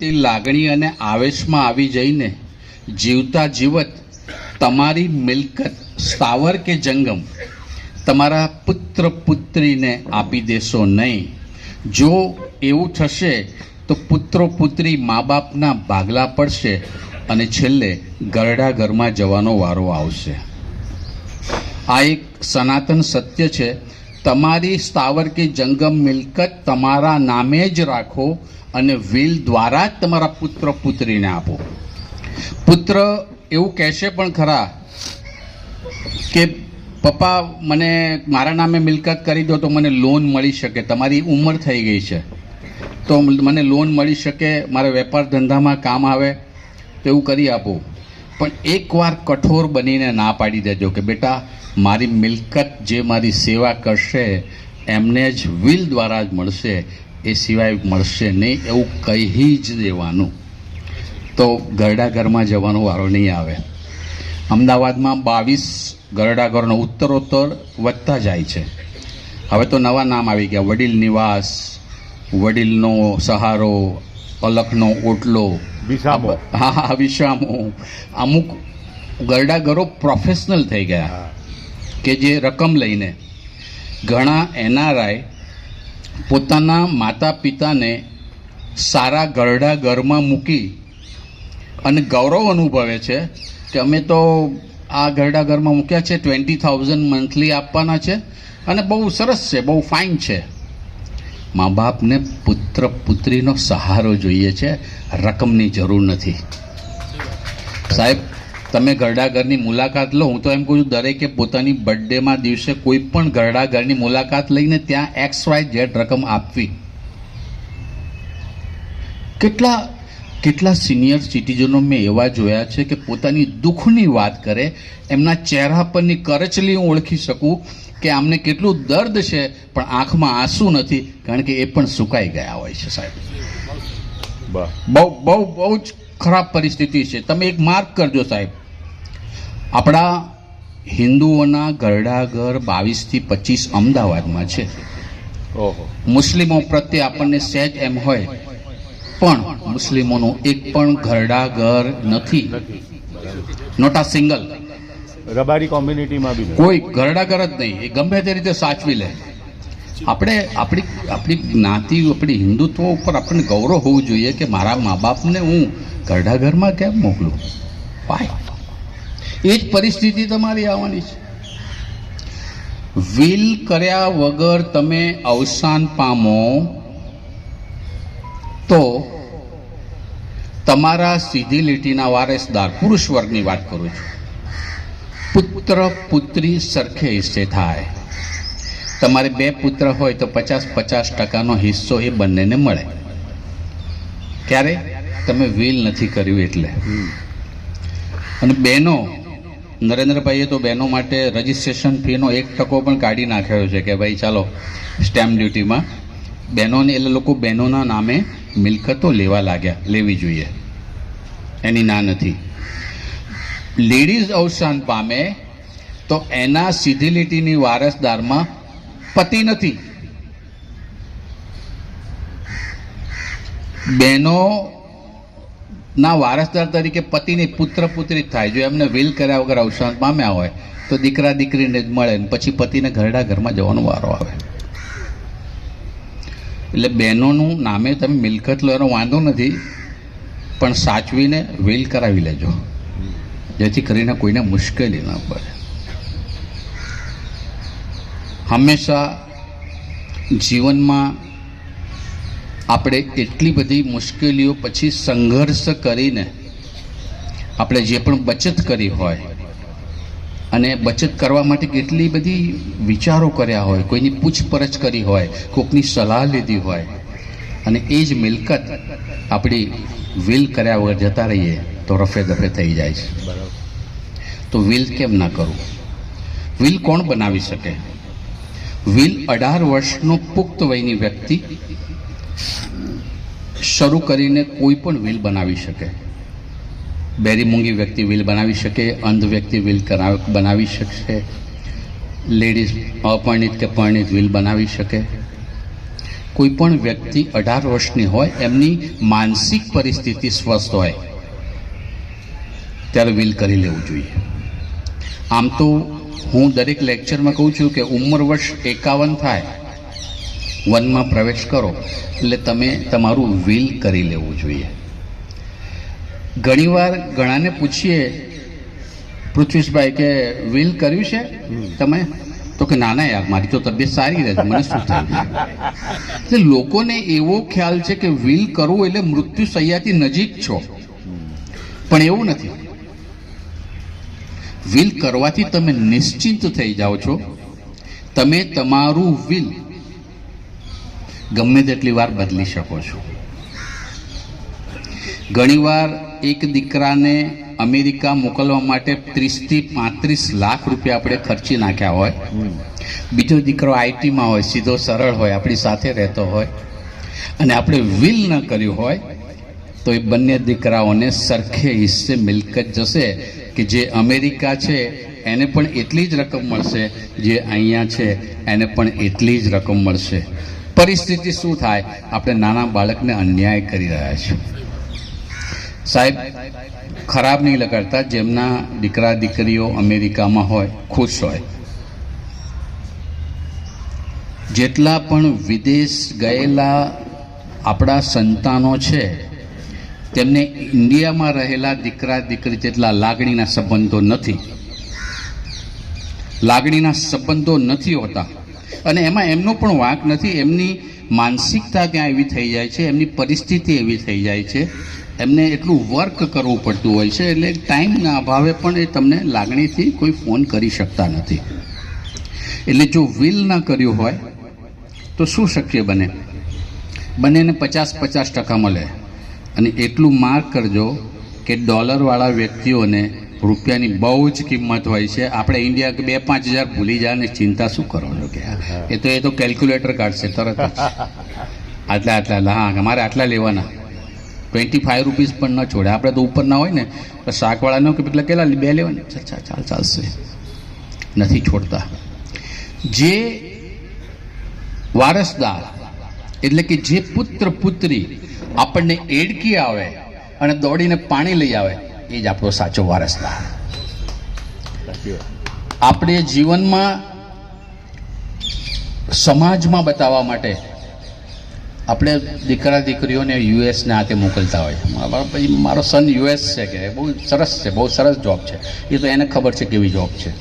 તે લાગણી અને આવેશમાં આવી જઈને જીવતા જીવત તમારી મિલકત સ્થાવર કે જંગમ તમારા પુત્ર પુત્રીને આપી દેશો નહીં. જો એવું થશે તો પુત્રો પુત્રી મા બાપના ભાગલા પડશે અને છેલ્લે ગરડા ઘરમાં જવાનો વારો આવશે. આ એક સનાતન સત્ય છે. તમારી સ્થાવર કે જંગમ મિલકત તમારા નામે જ રાખો અને વિલ દ્વારા જ તમારા પુત્ર પુત્રીને આપો. પુત્ર એવું કહેશે પણ ખરા કે પપ્પા મને મારા નામે મિલકત કરી દો તો મને લોન મળી શકે, તમારી ઉંમર થઈ ગઈ છે તો મને લોન મળી શકે, મારા વેપાર ધંધામાં કામ આવે તો એવું કરી આપો. પણ એકવાર કઠોર બનીને ના પાડી દેજો કે બેટા મારી મિલકત જે મારી સેવા કરશે એમને જ વિલ દ્વારા જ મળશે, એ સિવાય મળશે નહીં, એવું કહી જ દેવાનું. તો ગરડા ઘરમાં જવાનો વારો નહીં આવે. અમદાવાદમાં 22 ગરડા ઘરનો ઉત્તરોત્તર વધતા જાય છે. હવે તો નવા નામ આવી ગયા, વડીલ નિવાસ, વડીલનો સહારો, અલખનો ઓટલો, વિસામો. હા વિસામો. અમુક ગરડા ઘરો પ્રોફેશનલ થઈ ગયા કે જે રકમ લઈને ઘણા એનઆરઆઈ પોતાના માતા પિતાને સારા ગરડા ઘરમાં મૂકી અને ગૌરવ અનુભવે છે કે અમે તો આ ગરડા ઘરમાં મૂક્યા છે, 20,000 મંથલી આપવાના છે અને બહુ સરસ છે, બહુ ફાઇન છે. મા બાપને પુત્ર પુત્રીનો સહારો જોઈએ છે, રકમની જરૂર નથી. સાહેબ તમે ગરડા ઘરની મુલાકાત લો, હું તો એમ કહું છું દરેકે પોતાની બર્થડેમાં દિવસે કોઈ પણ ગરડા ઘરની મુલાકાત લઈને ત્યાં XYZ રકમ આપવી. કેટલા સિનિયર સિટીઝનો મેં એવા જોયા છે કે પોતાની દુઃખની વાત કરે, એમના ચહેરા પરની કરચલી હું ઓળખી શકું કે આમને કેટલું દર્દ છે પણ આંખમાં આંસુ નથી, કારણ કે એ પણ સુકાઈ ગયા હોય છે. સાહેબ બહુ જ ખરાબ પરિસ્થિતિ છે. તમે એક માર્ક કરજો સાહેબ, આપણા હિન્દુઓના ગરડા ઘર 22 થી 25 અમદાવાદમાં છે. મુસ્લિમો પ્રત્યે આપણને સહેજ એમ હોય, પણ મુસ્લિમોનું એક પણ ગરડા ઘર નથી, નોટ આ સિંગલ. રબારી કોમ્યુનિટીમાં બી કોઈ ગરડા ઘર જ નહીં, એ ગમે તે રીતે સાચવી લે. આપણે આપણી જ્ઞાતિ, આપણી હિન્દુત્વ ઉપર આપણને ગૌરવ હોવું જોઈએ કે મારા મા બાપને હું ગરડા ઘરમાં કેમ મોકલું. વાય એ જ પરિસ્થિતિ તમારી આવવાની છે. વિલ કર્યા વગર તમે અવસાન પામો તો તમારા સીધી લીટીના વારસદાર, પુરુષ વર્ગની વાત કરું છું, પુત્ર પુત્રી સરખે હિસ્સે થાય. તમારે 2 પુત્ર હોય તો 50-50% હિસ્સો એ બંનેને મળે. ક્યારે? તમે વિલ નથી કર્યું એટલે. અને બહેનો, નરેન્દ્રભાઈએ તો બહેનો માટે રજિસ્ટ્રેશન ફીનો 1% પણ કાઢી નાખ્યો છે કે ભાઈ ચાલો સ્ટેમ્પ ડ્યુટીમાં બહેનોને, એટલે લોકો બહેનોના નામે મિલકતો લેવા લાગ્યા, લેવી જોઈએ, એની ના નથી. લેડીઝ અવસાન પામે તો એના સીધી લીટીની વારસદારમાં પતિ નથી. બહેનો ના વારસદાર તરીકે પતિની પુત્ર પુત્રી થાય. જો એમને વિલ કર્યા વગર અવસાન પામ્યા હોય તો દીકરા દીકરીને જ મળે, પછી પતિને ગરડા ઘરમાં જવાનો વારો આવે. એટલે બહેનોનું નામે તમે મિલકત લો એનો વાંધો નથી, પણ સાચવીને વિલ કરાવી લેજો, જેથી કરીને કોઈને મુશ્કેલી ન પડે. હંમેશા જીવનમાં આપણે એટલી બધી મુશ્કેલીઓ પછી સંઘર્ષ કરીને આપણે જે પણ બચત કરી હોય અને બચત કરવા માટે કેટલી બધી વિચારો કર્યા હોય, કોઈની પૂછપરછ કરી હોય, કોઈકની સલાહ લીધી હોય, અને એ જ મિલકત આપણી વિલ કર્યા વગર જતા રહીએ તો રફે દફે થઈ જાય છે. તો વિલ કેમ ના કરવું? વિલ કોણ બનાવી શકે? વિલ 18 વર્ષનો પુખ્ત વયની વ્યક્તિ શરૂ કરીને કોઈ પણ વિલ બનાવી શકે. બેરી મૂંગી વ્યક્તિ વિલ બનાવી શકે, અંધ વ્યક્તિ વિલ બનાવી શકશે, લેડીઝ અપરિણિત કે પરિણિત વિલ બનાવી શકે. કોઈ પણ વ્યક્તિ 18 વર્ષની હોય, એમની માનસિક પરિસ્થિતિ સ્વસ્થ હોય ત્યારે વિલ કરી લેવું જોઈએ. આમ તો હું દરેક લેક્ચરમાં કહું છું કે ઉંમર વર્ષ 51 થાય, વનમાં પ્રવેશ કરો એટલે તમે તમારું વિલ કરી લેવું જોઈએ. ઘણીવાર ઘણાને પૂછીએ, પૃથ્વીશભાઈ કે વિલ કર્યું છે તમે? તો કે ના યાર, મારી તો તબિયત સારી રહે છે, મને શું થયું? એટલે લોકોને એવો ખ્યાલ છે કે વિલ કરવું એટલે મૃત્યુ સૈયાથી નજીક છો, પણ એવું નથી. વિલ કરવાથી તમે નિશ્ચિંત થઈ જાઓ છો. તમે તમારું વિલ ગમે તેટલી વાર બદલી શકો છો. ઘણીવાર એક દીકરાને અમેરિકા મોકલવા માટે 30 થી 35 લાખ રૂપિયા આપણે ખર્ચી નાખ્યા હોય, બીજો દીકરો આઈટીમાં હોય, સીધો સરળ હોય, આપણી સાથે રહેતો હોય, અને આપણે વિલ ન કર્યું હોય તો એ બંને દીકરાઓને સરખે હિસ્સે મિલકત જશે કે જે અમેરિકા છે એને પણ એટલી જ રકમ મળશે, જે અહીંયા છે એને પણ એટલી જ રકમ મળશે. પરિસ્થિતિ શું થાય? આપણે નાના બાળકને અન્યાય કરી રહ્યા છીએ. સાહેબ, ખરાબ નહીં લગાડતા, જેમના દીકરા દીકરીઓ અમેરિકામાં હોય, ખુશ હોય. જેટલા પણ વિદેશ ગયેલા આપણા સંતાનો છે, તેમને ઇન્ડિયામાં રહેલા દીકરા દીકરી જેટલા લાગણીના સંબંધો નથી હોતા. અને એમાં એમનો પણ વાંક નથી. એમની માનસિકતા ત્યાં એવી થઈ જાય છે, એમની પરિસ્થિતિ એવી થઈ જાય છે, એમને એટલું વર્ક કરવું પડતું હોય છે, એટલે ટાઈમના અભાવે પણ એ તમને લાગણીથી કોઈ ફોન કરી શકતા નથી. એટલે જો વિલ ન કર્યું હોય તો શું શક્ય બને? બંનેને 50-50% મળે. અને એટલું માર્ક કરજો કે ડોલરવાળા વ્યક્તિઓને રૂપિયાની બહુ જ કિંમત હોય છે. આપણે ઇન્ડિયા કે 2-5 હજાર ભૂલી જાય ને ચિંતા શું કરો છો કે એ તો કેલ્ક્યુલેટર કાઢશે તરત જ. આટલા હા, અમારે આટલા લેવાના, 25 રૂપીસ પણ ન છોડે. આપણે તો ઉપર ના હોય ને તો શાકવાળાનો કે પેલા કેટલા 2 લેવાના, ચાલશે, નથી છોડતા. જે વારસદાર એટલે કે જે પુત્ર પુત્રી આપણને એડકી આવે અને દોડીને પાણી લઈ આવે, એ જ આપણો સાચો વારસદાર. આપણે જીવનમાં સમાજમાં બતાવવા માટે આપણે દીકરા દીકરીઓને યુએસને હાથે મોકલતા હોય. મારો સન યુએસ છે કે બહુ સરસ જોબ છે, એ તો એને ખબર છે કેવી જોબ છે.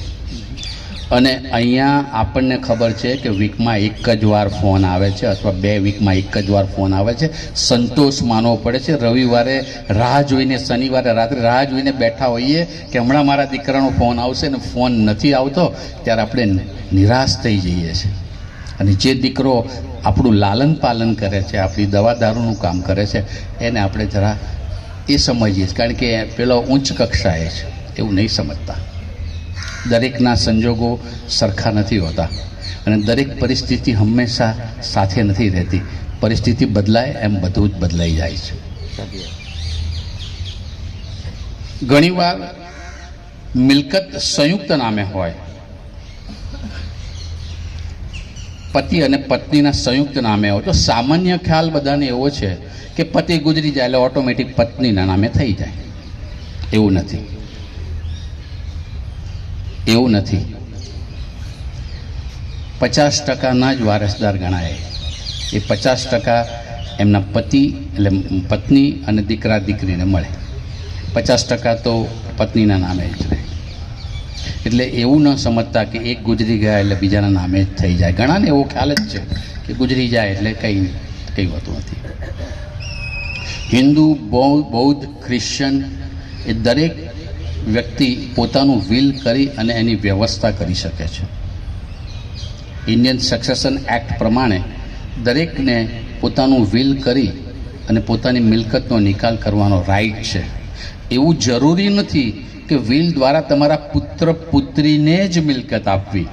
અને અહીંયા આપણને ખબર છે કે વીકમાં 1 જ વાર ફોન આવે છે, અથવા 2 વીકમાં 1 જ વાર ફોન આવે છે. સંતોષ માનવો પડે છે. રવિવારે રાહ જોઈને, શનિવારે રાત્રે રાહ જોઈને બેઠા હોઈએ કે હમણાં મારા દીકરાનો ફોન આવશે, ને ફોન નથી આવતો ત્યારે આપણે નિરાશ થઈ જઈએ છીએ. અને જે દીકરો આપણું લાલન પાલન કરે છે, આપણી દવા દારૂનું કામ કરે છે, એને આપણે જરા એ સમજીએ છીએ, કારણ કે પેલો ઉચ્ચ કક્ષાએ છે, એવું નહીં સમજતા. દરેકના સંજોગો સરખા નથી હોતા, અને દરેક પરિસ્થિતિ હંમેશા સાથે નથી રહેતી. પરિસ્થિતિ બદલાય એમ બધું જ બદલાઈ જાય છે. ઘણીવાર મિલકત સંયુક્ત નામે હોય, પતિ અને પત્નીના સંયુક્ત નામે હોય તો સામાન્ય ખ્યાલ બધાને એવો છે કે પતિ ગુજરી જાય એટલે ઓટોમેટિક પત્નીના નામે થઈ જાય. એવું નથી. 50%ના જ વારસદાર ગણાય. એ 50% એમના પતિ એટલે પત્ની અને દીકરા દીકરીને મળે, 50% તો પત્નીના નામે જ રહે. એટલે એવું ન સમજતા કે એક ગુજરી ગયા એટલે બીજાના નામે જ થઈ જાય. ઘણાને એવો ખ્યાલ જ છે કે ગુજરી જાય એટલે કંઈ હોતું નથી. હિન્દુ, બૌદ્ધ, ક્રિશ્ચન એ દરેક વ્યક્તિ પોતાનું વિલ કરી અને એની વ્યવસ્થા કરી શકે છે. ઇન્ડિયન સક્સેશન એક્ટ પ્રમાણે દરેકને પોતાનું વિલ કરી અને પોતાની મિલકતનો નિકાલ કરવાનો રાઈટ છે. એવું જરૂરી નથી કે વિલ દ્વારા તમારા પુત્ર પુત્રીને જ મિલકત આપવી.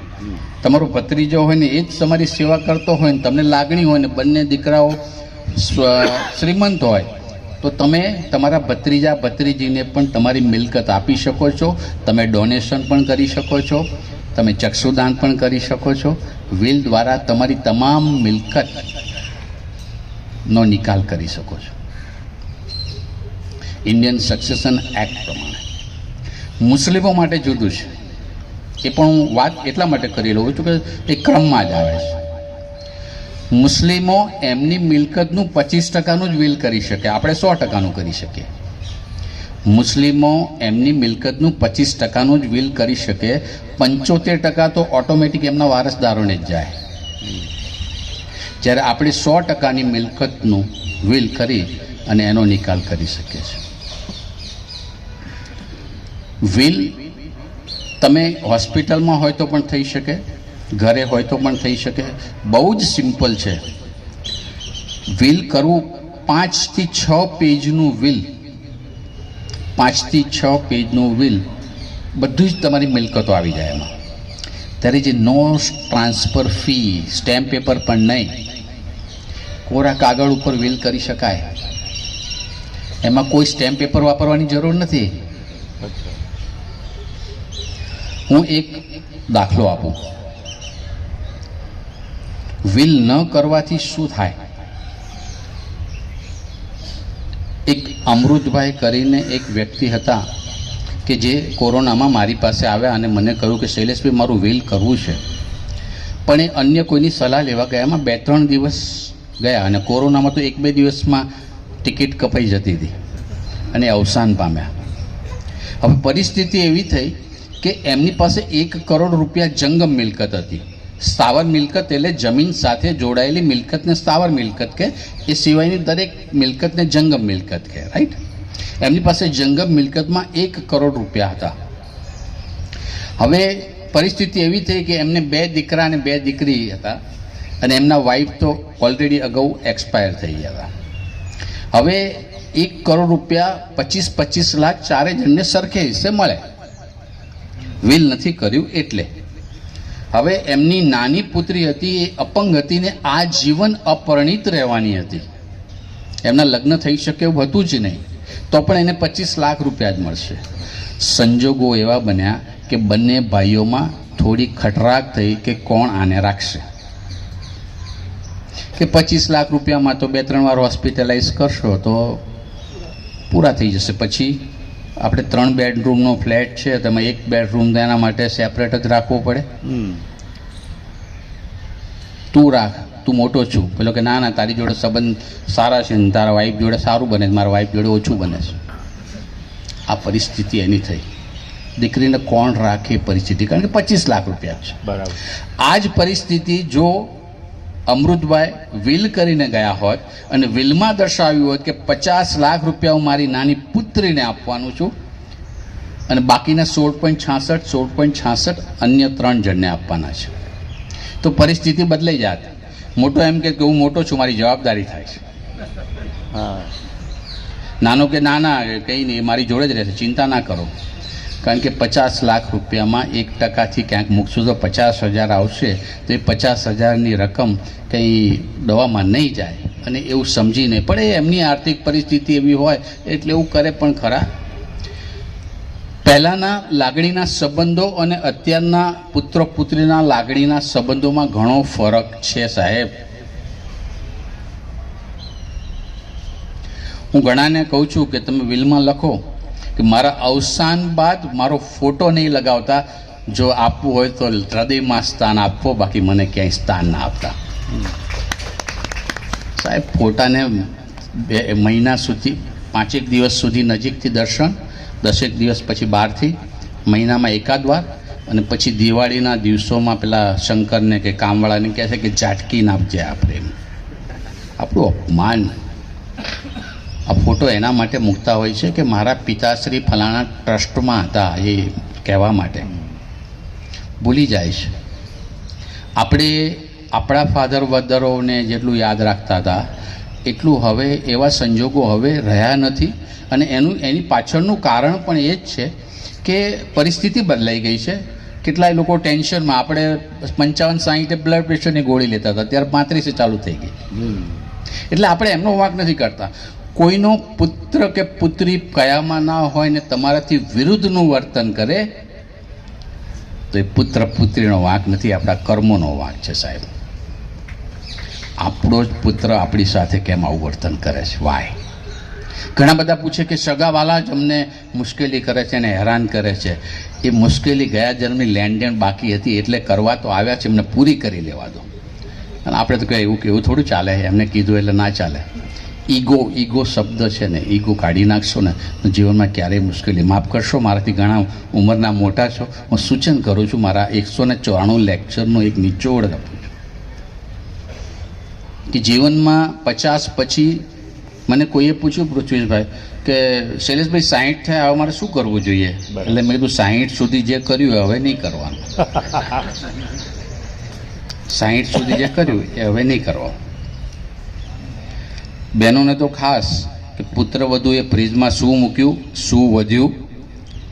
તમારો ભત્રીજો હોય ને એ જ તમારી સેવા કરતો હોય ને તમને લાગણી હોય ને બંને દીકરાઓ શ્રીમંત હોય તો તમે તમારા ભત્રીજા ભત્રીજીને પણ તમારી મિલકત આપી શકો છો. તમે ડોનેશન પણ કરી શકો છો, તમે ચક્ષુદાન પણ કરી શકો છો. વિલ દ્વારા તમારી તમામ મિલકત નો નિકાલ કરી શકો છો. ઇન્ડિયન સક્સેશન એક્ટ પ્રમાણે મુસ્લિમો માટે જુદું છે. એ પણ હું વાત એટલા માટે કરી લઉં છું કે એ ક્રમમાં જ આવે છે. મુસ્લિમો એમની મિલકતનું 25% જ વિલ કરી શકે, આપણે 100%નું કરી શકીએ. મુસ્લિમો એમની મિલકતનું 25%નું જ વિલ કરી શકે, 75% તો ઓટોમેટિક એમના વારસદારોને જ જાય. જ્યારે આપણે 100%ની મિલકતનું વિલ કરી અને એનો નિકાલ કરી શકીએ છીએ. વિલ તમે હોસ્પિટલમાં હોય તો પણ થઈ શકે, ઘરે હોય તો પણ થઈ શકે. બહુ જ સિમ્પલ છે વિલ કરવું. 5 થી 6 પેજનું વિલ, 5 થી 6 પેજનું વિલ, બધું જ તમારી મિલકતો આવી જાય એમાં. ત્યારે જે નો ટ્રાન્સફર ફી, સ્ટેમ્પ પેપર પણ નહીં, કોરા કાગળ ઉપર વિલ કરી શકાય. એમાં કોઈ સ્ટેમ્પ પેપર વાપરવાની જરૂર નથી. હું એક દાખલો આપું. વિલ ન કરવાથી શું થાય? એક અમૃતભાઈ કરીને એક વ્યક્તિ હતા કે જે કોરોનામાં મારી પાસે આવ્યા અને મને કહ્યું કે શૈલેષભાઈ મારું વિલ કરવું છે, પણ એ અન્ય કોઈની સલાહ લેવા ગયામાં 2-3 દિવસ ગયા અને કોરોનામાં તો 1-2 દિવસમાં ટિકિટ કપાઈ જતી હતી અને અવસાન પામ્યા. હવે પરિસ્થિતિ એવી થઈ કે એમની પાસે 1 કરોડ રૂપિયા જંગમ મિલકત હતી. સ્થાવર મિલકત એટલે જમીન સાથે જોડાયેલી મિલકતને સ્થાવર મિલકત કે, એ સિવાયની દરેક મિલકતને જંગમ મિલકત કે, રાઈટ? એમની પાસે જંગમ મિલકતમાં 1 કરોડ રૂપિયા હતા. હવે પરિસ્થિતિ એવી થઈ કે એમને 2 દીકરા અને 2 દીકરી હતા અને એમના વાઈફ તો ઓલરેડી અગાઉ એક્સપાયર થઈ ગયા હતા. હવે 1 કરોડ રૂપિયા 25-25 લાખ ચારે જણને સરખે હિસ્સે મળે. વિલ નથી કર્યું એટલે. હવે એમની નાની પુત્રી હતી, એ અપંગ હતી ને આજીવન અપરિણીત રહેવાની હતી. એમના લગ્ન થઈ શકે એવું હતું જ નહીં, તો પણ એને 25 લાખ રૂપિયા જ મળશે. સંજોગો એવા બન્યા કે બંને ભાઈઓમાં થોડી ખટરાક થઈ કે કોણ આને રાખશે. કે 25 લાખ રૂપિયામાં તો 2-3 વાર હોસ્પિટલાઇઝ કરશો તો પૂરા થઈ જશે. પછી આપણે 3 બેડરૂમનો ફ્લેટ છે, તમે 1 બેડરૂમ એના માટે સેપરેટ જ રાખવો પડે. તું રાખ, તું મોટો છું. પેલો કે ના ના, તારી જોડે સંબંધ સારા છે ને તારા વાઈફ જોડે સારું બને, મારા વાઈફ જોડે ઓછું બને છે. આ પરિસ્થિતિ એની થઈ. દીકરીને કોણ રાખે પરિસ્થિતિ, કારણ કે 25 લાખ રૂપિયા છે. બરાબર. આ જ પરિસ્થિતિ જો અમૃતભાઈ વિલ કરીને ગયા હોત અને વિલમાં દર્શાવ્યું હોત કે 50 લાખ રૂપિયા હું મારી નાની પુત્રીને આપવાનું છું અને બાકીના 16.66 અન્ય 3 જણને આપવાના છે, તો પરિસ્થિતિ બદલાઈ જાત. મોટો એમ કે હું મોટો છું, મારી જવાબદારી થાય છે. હા. નાનો કે ના ના કંઈ નહીં, મારી જોડે જ રહેશે, ચિંતા ના કરો. કારણ કે 50 લાખ રૂપિયામાં 1%થી ક્યાંક મૂકશું તો 50,000 આવશે, તો એ 50,000ની રકમ કંઈ દવામાં નહીં જાય. અને એવું સમજીને પણ એ એમની આર્થિક પરિસ્થિતિ એવી હોય એટલે એવું કરે પણ ખરા. પહેલાંના લાગણીના સંબંધો અને અત્યારના પુત્ર પુત્રીના લાગણીના સંબંધોમાં ઘણો ફરક છે સાહેબ. હું ઘણાને કહું છું કે તમે વિલમાં લખો કે મારા અવસાન બાદ મારો ફોટો નહીં લગાવતા, જો આપવું હોય તો હૃદયમાં સ્થાન આપવો, બાકી મને ક્યાંય સ્થાન ના આપતા. સાહેબ ફોટાને 2 મહિના સુધી, 5 દિવસ સુધી નજીકથી દર્શન, 10 દિવસ પછી બહારથી, મહિનામાં 1 વાર, અને પછી દિવાળીના દિવસોમાં પેલા શંકરને કે કામવાળાને કહે છે કે ઝાટકીને આપજે આપણે. આપણું અપમાન. આ ફોટો એના માટે મૂકતા હોય છે કે મારા પિતાશ્રી ફલાણા ટ્રસ્ટમાં હતા, એ કહેવા માટે. ભૂલી જાય છે. આપણે આપણા ફાધર વધરોને જેટલું યાદ રાખતા હતા એટલું હવે એવા સંજોગો હવે રહ્યા નથી. અને એની પાછળનું કારણ પણ એ જ છે કે પરિસ્થિતિ બદલાઈ ગઈ છે. કેટલાય લોકો ટેન્શનમાં, આપણે 55-60 બ્લડ પ્રેશરની ગોળી લેતા હતા, અત્યારે 35 ચાલુ થઈ ગઈ. એટલે આપણે એમનો વાંક નથી કરતા. કોઈનો પુત્ર કે પુત્રી કયામાં ના હોય ને તમારાથી વિરુદ્ધનું વર્તન કરે તો એ પુત્ર પુત્રીનો વાંક નથી, આપણા કર્મોનો વાંક છે સાહેબ. આપણો જ પુત્ર આપણી સાથે કેમ આવું વર્તન કરે છે? વાય? ઘણા બધા પૂછે કે સગાવાલા જ અમને મુશ્કેલી કરે છે અને હેરાન કરે છે. એ મુશ્કેલી ગયા જન્મની લેણદેણ બાકી હતી એટલે કરવા તો આવ્યા છે, એમને પૂરી કરી લેવા દો. અને આપણે તો કહે એવું કેવું થોડું ચાલે, એમને કીધું એટલે ના ચાલે. ઈગો શબ્દ છે ને, ઈગો કાઢી નાખશો ને તો જીવનમાં ક્યારેય મુશ્કેલી. માફ કરશો, મારાથી ઘણા ઉંમરના મોટા છો, હું સૂચન કરું છું, મારા 194 લેક્ચરનો એક નિચોડ આપું છું કે જીવનમાં 50 પછી મને કોઈએ પૂછ્યું, પૃથ્વીશભાઈ, કે શૈલેષભાઈ 60 થયા, હવે મારે શું કરવું જોઈએ? એટલે મેં કીધું 60 સુધી જે કર્યું હવે નહીં કરવાનું. 60 સુધી જે કર્યું એ હવે નહીં કરવાનું. બહેનોને તો ખાસ કે પુત્ર વધુ એ ફ્રીજમાં શું મૂક્યું, શું વધ્યું,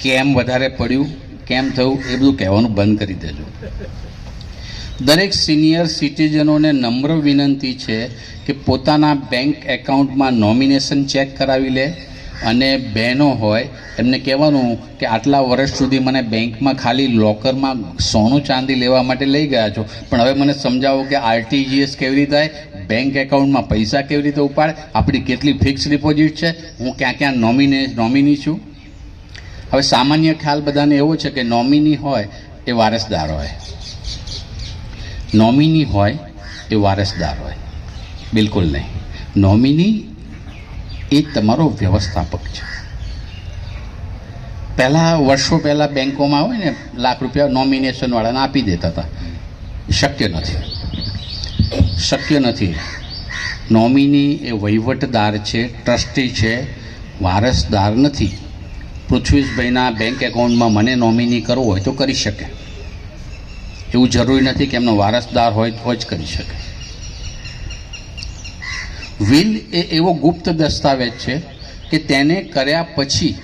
કેમ વધારે પડ્યું, કેમ થયું, એ બધું કહેવાનું બંધ કરી દેજો. દરેક સિનિયર સિટીઝનોને નમ્ર વિનંતી છે કે પોતાના બેંક એકાઉન્ટમાં નોમિનેશન ચેક કરાવી લે. અને બહેનો હોય એમને કહેવાનું કે આટલા વર્ષ સુધી મને બેંકમાં ખાલી લોકરમાં સોનું ચાંદી લેવા માટે લઈ ગયા છો, પણ હવે મને સમજાવો કે આરટીજીએસ કેવી રીતે થાય, બેંક એકાઉન્ટમાં પૈસા કેવી રીતે ઉપાડે, આપણી કેટલી ફિક્સ ડિપોઝિટ છે, હું ક્યાં ક્યાં નોમિની છું. હવે સામાન્ય ખ્યાલ બધાને એવો છે કે નોમિની હોય એ વારસદાર હોય, નોમિની હોય એ વારસદાર હોય. બિલકુલ નહીં. નોમિની એ તમારો વ્યવસ્થાપક છે. પહેલાં વર્ષો પહેલાં બેંકોમાં હોય ને લાખ રૂપિયા નોમિનેશનવાળાને આપી દેતા હતા. શક્ય નથી, શક્ય નથી. નોમિની એ વહીવટદાર છે, ટ્રસ્ટી છે, વારસદાર નથી. પૃથ્વીશભાઈના બેંક એકાઉન્ટમાં મને નોમિની કરવો હોય તો કરી શકે, એવું જરૂરી નથી કે એમનો વારસદાર હોય તો જ કરી શકે. વિલ એ એવો ગુપ્ત દસ્તાવેજ છે કે તેને કર્યા પછી,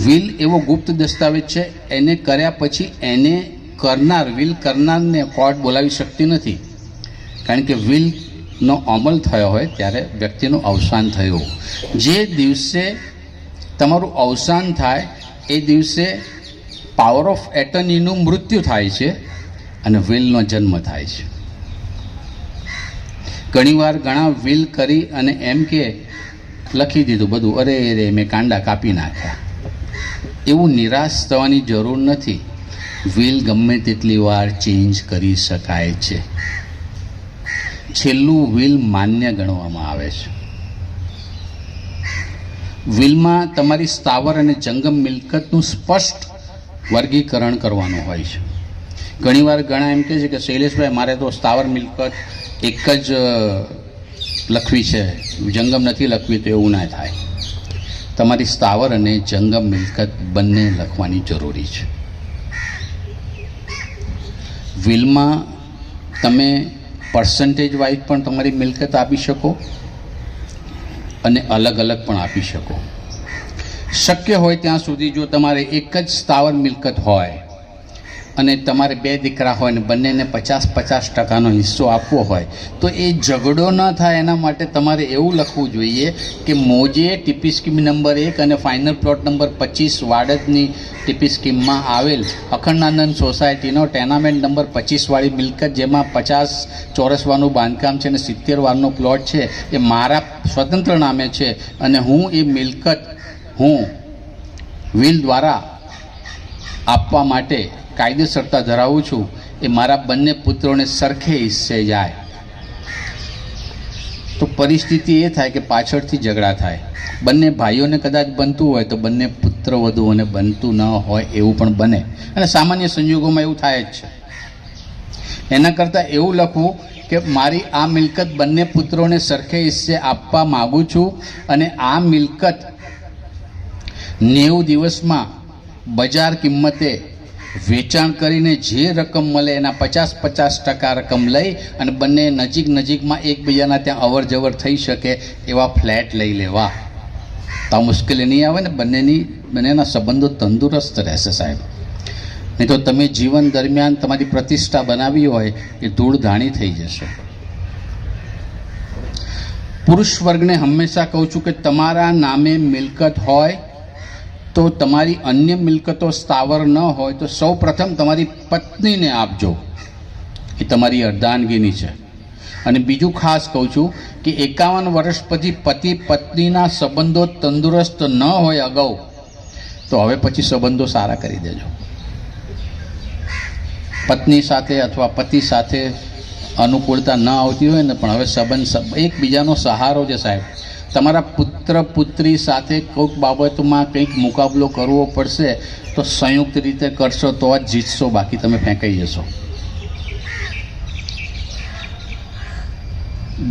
વિલ એવો ગુપ્ત દસ્તાવેજ છે, એને કર્યા પછી એને કરનાર, વિલ કરનારને કોર્ટ બોલાવી શકતી નથી. કારણ કે વિલનો અમલ થયો હોય ત્યારે વ્યક્તિનું અવસાન થયું. જે દિવસે તમારું અવસાન થાય એ દિવસે પાવર ઓફ એટર્નીનું મૃત્યુ થાય છે અને વિલનો જન્મ થાય છે. ઘણીવાર ઘણા વિલ કરી અને એમ કે લખી દીધું બધું, અરે રે મેં કાંડા કાપી નાખ્યા. એવું નિરાશ થવાની જરૂર નથી. વિલ ગમે તેટલી વાર ચેન્જ કરી શકાય છે. છેલ્લું વિલ માન્ય ગણવામાં આવે છે. વિલમાં તમારી સ્થાવર અને જંગમ મિલકતનું સ્પષ્ટ વર્ગીકરણ કરવાનું હોય છે. ઘણીવાર ઘણા એમ કહે છે કે શૈલેષભાઈ મારે તો સ્થાવર મિલકત એક જ લખવી છે, જંગમ નથી લખવી, તો એવું ના થાય. તમારી સ્થાવર અને જંગમ મિલકત બંને લખવાની જરૂરી છે. વિલમાં તમે પર્સન્ટેજ વાઇઝ પણ તમારી મિલકત આપી શકો અને અલગ અલગ પણ આપી શકો. શક્ય હોય ત્યાં સુધી જો તમારે એક જ સ્થાવર મિલકત હોય અને તમારે 2 દીકરા હોય ને બંનેને 50-50% હિસ્સો આપવો હોય તો એ ઝઘડો ન થાય એના માટે તમારે એવું લખવું જોઈએ કે મોજે ટીપી સ્કીમ નંબર 1 અને ફાઇનલ પ્લોટ નંબર 25 વાડદની ટીપી સ્કીમમાં આવેલ અખંડાનંદ સોસાયટીનો ટેનામેન્ટ નંબર 25 વાળી મિલકત, જેમાં 50 ચોરસ વારનું બાંધકામ છે અને 70 વારનો પ્લોટ છે, એ મારા સ્વતંત્ર નામે છે અને હું એ મિલકત વિલ દ્વારા આપવા માટે કાયદેસરતા ધરાવું છું. એ મારા બંને પુત્રોને સરખે હિસ્સે જાય. તો પરિસ્થિતિ એ થાય કે પાછળથી ઝઘડા થાય. બંને ભાઈઓને કદાચ બનતું હોય તો બંને પુત્ર વધુઓને બનતું ન હોય એવું પણ બને, અને સામાન્ય સંજોગોમાં એવું થાય જ છે. એના કરતાં એવું લખવું કે મારી આ મિલકત બંને પુત્રોને સરખે હિસ્સે આપવા માગું છું અને આ મિલકત 90 દિવસમાં બજાર કિંમતે વેચાણ કરીને જે રકમ મળે એના 50-50% રકમ લઈ અને બંને નજીકમાં એકબીજાના ત્યાં અવર જવર થઈ શકે એવા ફ્લેટ લઈ લેવા. તો મુશ્કેલી નહીં આવે ને, બંનેના સંબંધો તંદુરસ્ત રહેશે સાહેબ. નહીં તો તમે જીવન દરમિયાન તમારી પ્રતિષ્ઠા બનાવી હોય એ ધૂળ ધાણી થઈ જશે. પુરુષ વર્ગને હંમેશા કહું છું કે તમારા નામે મિલકત હોય તો તમારી અન્ય મિલકતો સ્થાવર ન હોય તો સૌ પ્રથમ તમારી પત્નીને આપજો. એ તમારી અર્ધાંગીની છે. અને બીજું ખાસ કહું છું કે 51 વર્ષ પછી પતિ પત્નીના સંબંધો તંદુરસ્ત ન હોય અગાઉ, તો હવે પછી સંબંધો સારા કરી દેજો. પત્ની સાથે અથવા પતિ સાથે અનુકૂળતા ન આવતી હોય ને, પણ હવે સંબંધ એકબીજાનો સહારો છે સાહેબ. તમારા પુત્ર પુત્રી સાથે કોઈક બાબતમાં કંઈક મુકાબલો કરવો પડશે તો સંયુક્ત રીતે કરશો તો જ જીતશો, બાકી તમે ફેંકાઈ જશો.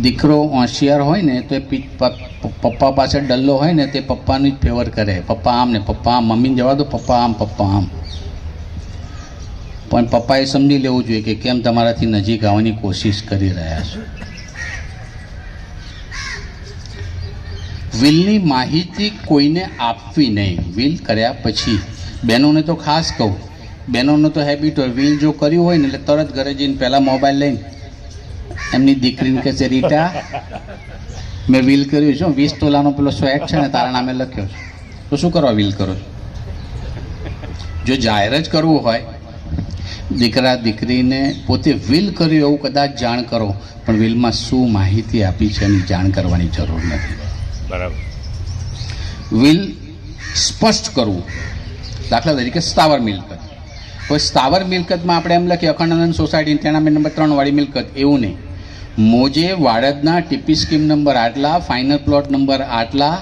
દીકરો હોશિયાર હોય ને તો એ પપ્પા પાસે ડલ્લો હોય ને તે પપ્પાનું જ ફેવર કરે. પપ્પા આમ ને પપ્પા આમ, મમ્મીને જવા દો, પપ્પા આમ પપ્પા આમ. પણ પપ્પાએ સમજી લેવું જોઈએ કે કેમ તમારાથી નજીક આવવાની કોશિશ કરી રહ્યા છો. વિલની માહિતી કોઈને આપવી નહીં. વિલ કર્યા પછી બહેનોને તો ખાસ કહું, બહેનોનો તો હેબિટ હોય, વિલ જો કર્યું હોય ને એટલે તરત ઘરે જઈને પહેલાં મોબાઈલ લઈને એમની દીકરીને કહે છે, રીટા મેં વિલ કર્યું છે, 20 તોલાનો પેલો સ્વેટ છે ને તારા નામે લખ્યો છે, તો શું કરવા વિલ કરો છો? જો જાહેર જ કરવું હોય, દીકરા દીકરીને પોતે વિલ કર્યું એવું કદાચ જાણ કરો, પણ વિલમાં શું માહિતી આપી છે એની જાણ કરવાની જરૂર નથી. બરાબર. વિલ સ્પષ્ટ કરવું. દાખલા તરીકે સ્થાવર મિલકત, કોઈ સ્થાવર મિલકતમાં આપણે એમ લખીએ અખંડાનંદ સોસાયટી ટેનામેન્ટ નંબર 3 વાળી મિલકત, એવું નહીં. મોજે વાડદના ટીપી સ્કીમ નંબર આટલા, ફાઇનલ પ્લોટ નંબર આટલા,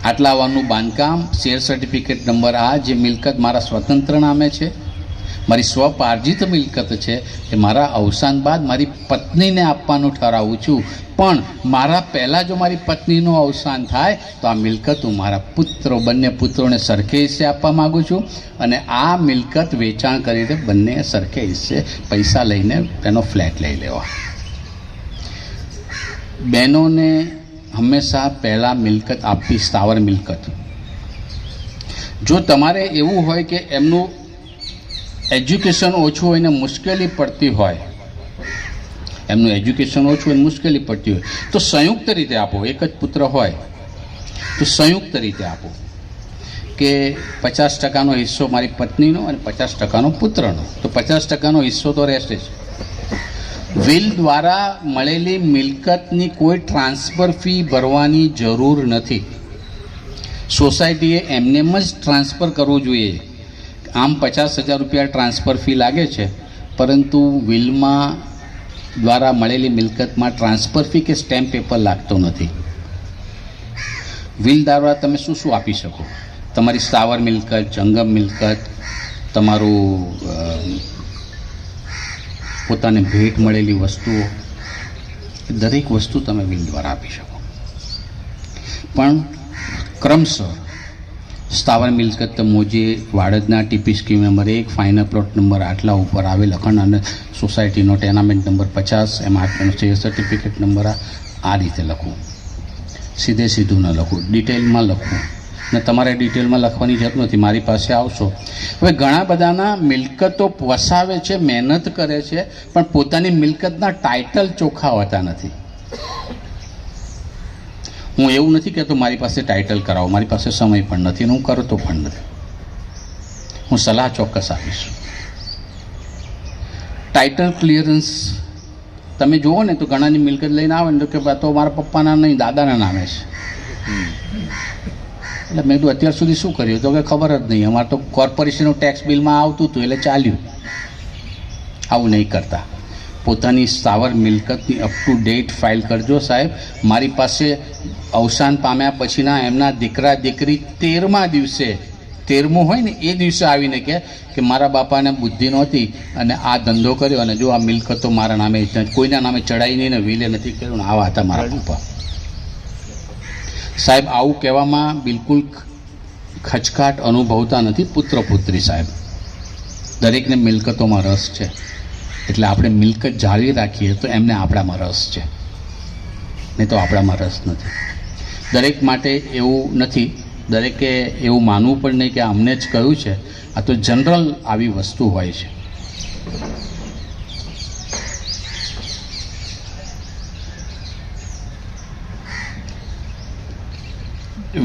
આટલાવાનું બાંધકામ, શેર સર્ટિફિકેટ નંબર આ, જે મિલકત મારા સ્વતંત્ર નામે છે, મારી સ્વપાર્જિત મિલકત છે, એ મારા અવસાન બાદ મારી પત્નીને આપવાનું ઠરાવું છું. પણ મારા પહેલાં જો મારી પત્નીનું અવસાન થાય તો આ મિલકત હું મારા પુત્રો, બંને પુત્રોને સરખે હિસ્સે આપવા માગું છું. અને આ મિલકત વેચાણ કરીને બંને સરખે હિસ્સે પૈસા લઈને તેનો ફ્લેટ લઈ લેવા. બહેનોને હંમેશા પહેલાં મિલકત આપવી, સ્થાવર મિલકત. જો તમારે એવું હોય કે એમનું એજ્યુકેશન ઓછું હોય ને મુશ્કેલી પડતી હોય, એમનું એજ્યુકેશન ઓછું હોય મુશ્કેલી પડતી હોય, તો સંયુક્ત રીતે આપો. એક જ પુત્ર હોય તો સંયુક્ત રીતે આપો કે 50% હિસ્સો મારી પત્નીનો અને 50% પુત્રનો, તો 50% હિસ્સો તો રહેશે જ. વિલ દ્વારા મળેલી મિલકતની કોઈ ટ્રાન્સફર ફી ભરવાની જરૂર નથી. સોસાયટીએ એમનેમ જ ટ્રાન્સફર કરવું જોઈએ. આમ 50,000 રૂપિયા ટ્રાન્સફર ફી લાગે છે, પરંતુ વિલમાં દ્વારા મળેલી મિલકતમાં ટ્રાન્સફર ફી કે સ્ટેમ્પ પેપર લાગતો નથી. વિલ દ્વારા તમે શું શું આપી શકો? તમારી સ્થાવર મિલકત, જંગમ મિલકત, તમારું પોતાને ભેટ મળેલી વસ્તુઓ, દરેક વસ્તુ તમે વિલ દ્વારા આપી શકો. પણ ક્રમશઃ સ્થાવર મિલકત મોજે વાડદના TP scheme number 1, final plot number આટલા ઉપર આવેલ અખંડાનંદ સોસાયટીનો ટેનામેન્ટ નંબર 50, એમાં આપેલો શેર સર્ટિફિકેટ નંબર આ રીતે લખવું. સીધે સીધું ન લખવું, ડિટેલમાં લખવું. ને તમારે ડિટેલમાં લખવાની જરૂર નથી, મારી પાસે આવશો. હવે ઘણા બધાના મિલકતો વસાવે છે, મહેનત કરે છે, પણ પોતાની મિલકતના ટાઇટલ ચોખ્ખા હોતા નથી. હું એવું નથી કહેતો મારી પાસે ટાઇટલ કરાવો, મારી પાસે સમય પણ નથી, હું કરતો પણ નથી. હું સલાહ ચોક્કસ આપીશ. ટાઇટલ ક્લિયરન્સ તમે જુઓ ને તો ઘણાની મિલકત લઈને આવે ને તો કે તો મારા પપ્પાના નહીં દાદાના નામે છે. એટલે મેં કીધું અત્યાર સુધી શું કર્યું? તો કે ખબર જ નહીં, અમારે તો કોર્પોરેશનનું ટેક્સ બિલમાં આવતું હતું એટલે ચાલ્યું. આવું નહીં કરતા. પોતાની સ્થાવર મિલકતની અપ ટુ ડેટ ફાઇલ કરજો સાહેબ. મારી પાસે અવસાન પામ્યા પછીના એમના દીકરા દીકરી 13મા દિવસે, 13મું હોય ને એ દિવસે આવીને કે મારા બાપાને બુદ્ધિ નહોતી અને આ ધંધો કર્યો અને જો આ મિલકતો મારા નામે, કોઈના નામે ચડાઈ નહીં ને વિલે નથી કર્યું ને, આવા હતા મારા પપ્પા. સાહેબ આવું કહેવામાં બિલકુલ ખચકાટ અનુભવતા નથી પુત્ર પુત્રી સાહેબ. દરેકને મિલકતોમાં રસ છે, એટલે આપણે મિલકત જાળવી રાખીએ તો એમને આપણામાં રસ છે, નહીં તો આપણામાં રસ નથી. દરેક માટે એવું નથી, દરેકે એવું માનવું પણ નહીં કે અમને જ કહ્યું છે. આ તો જનરલ આવી વસ્તુ હોય છે.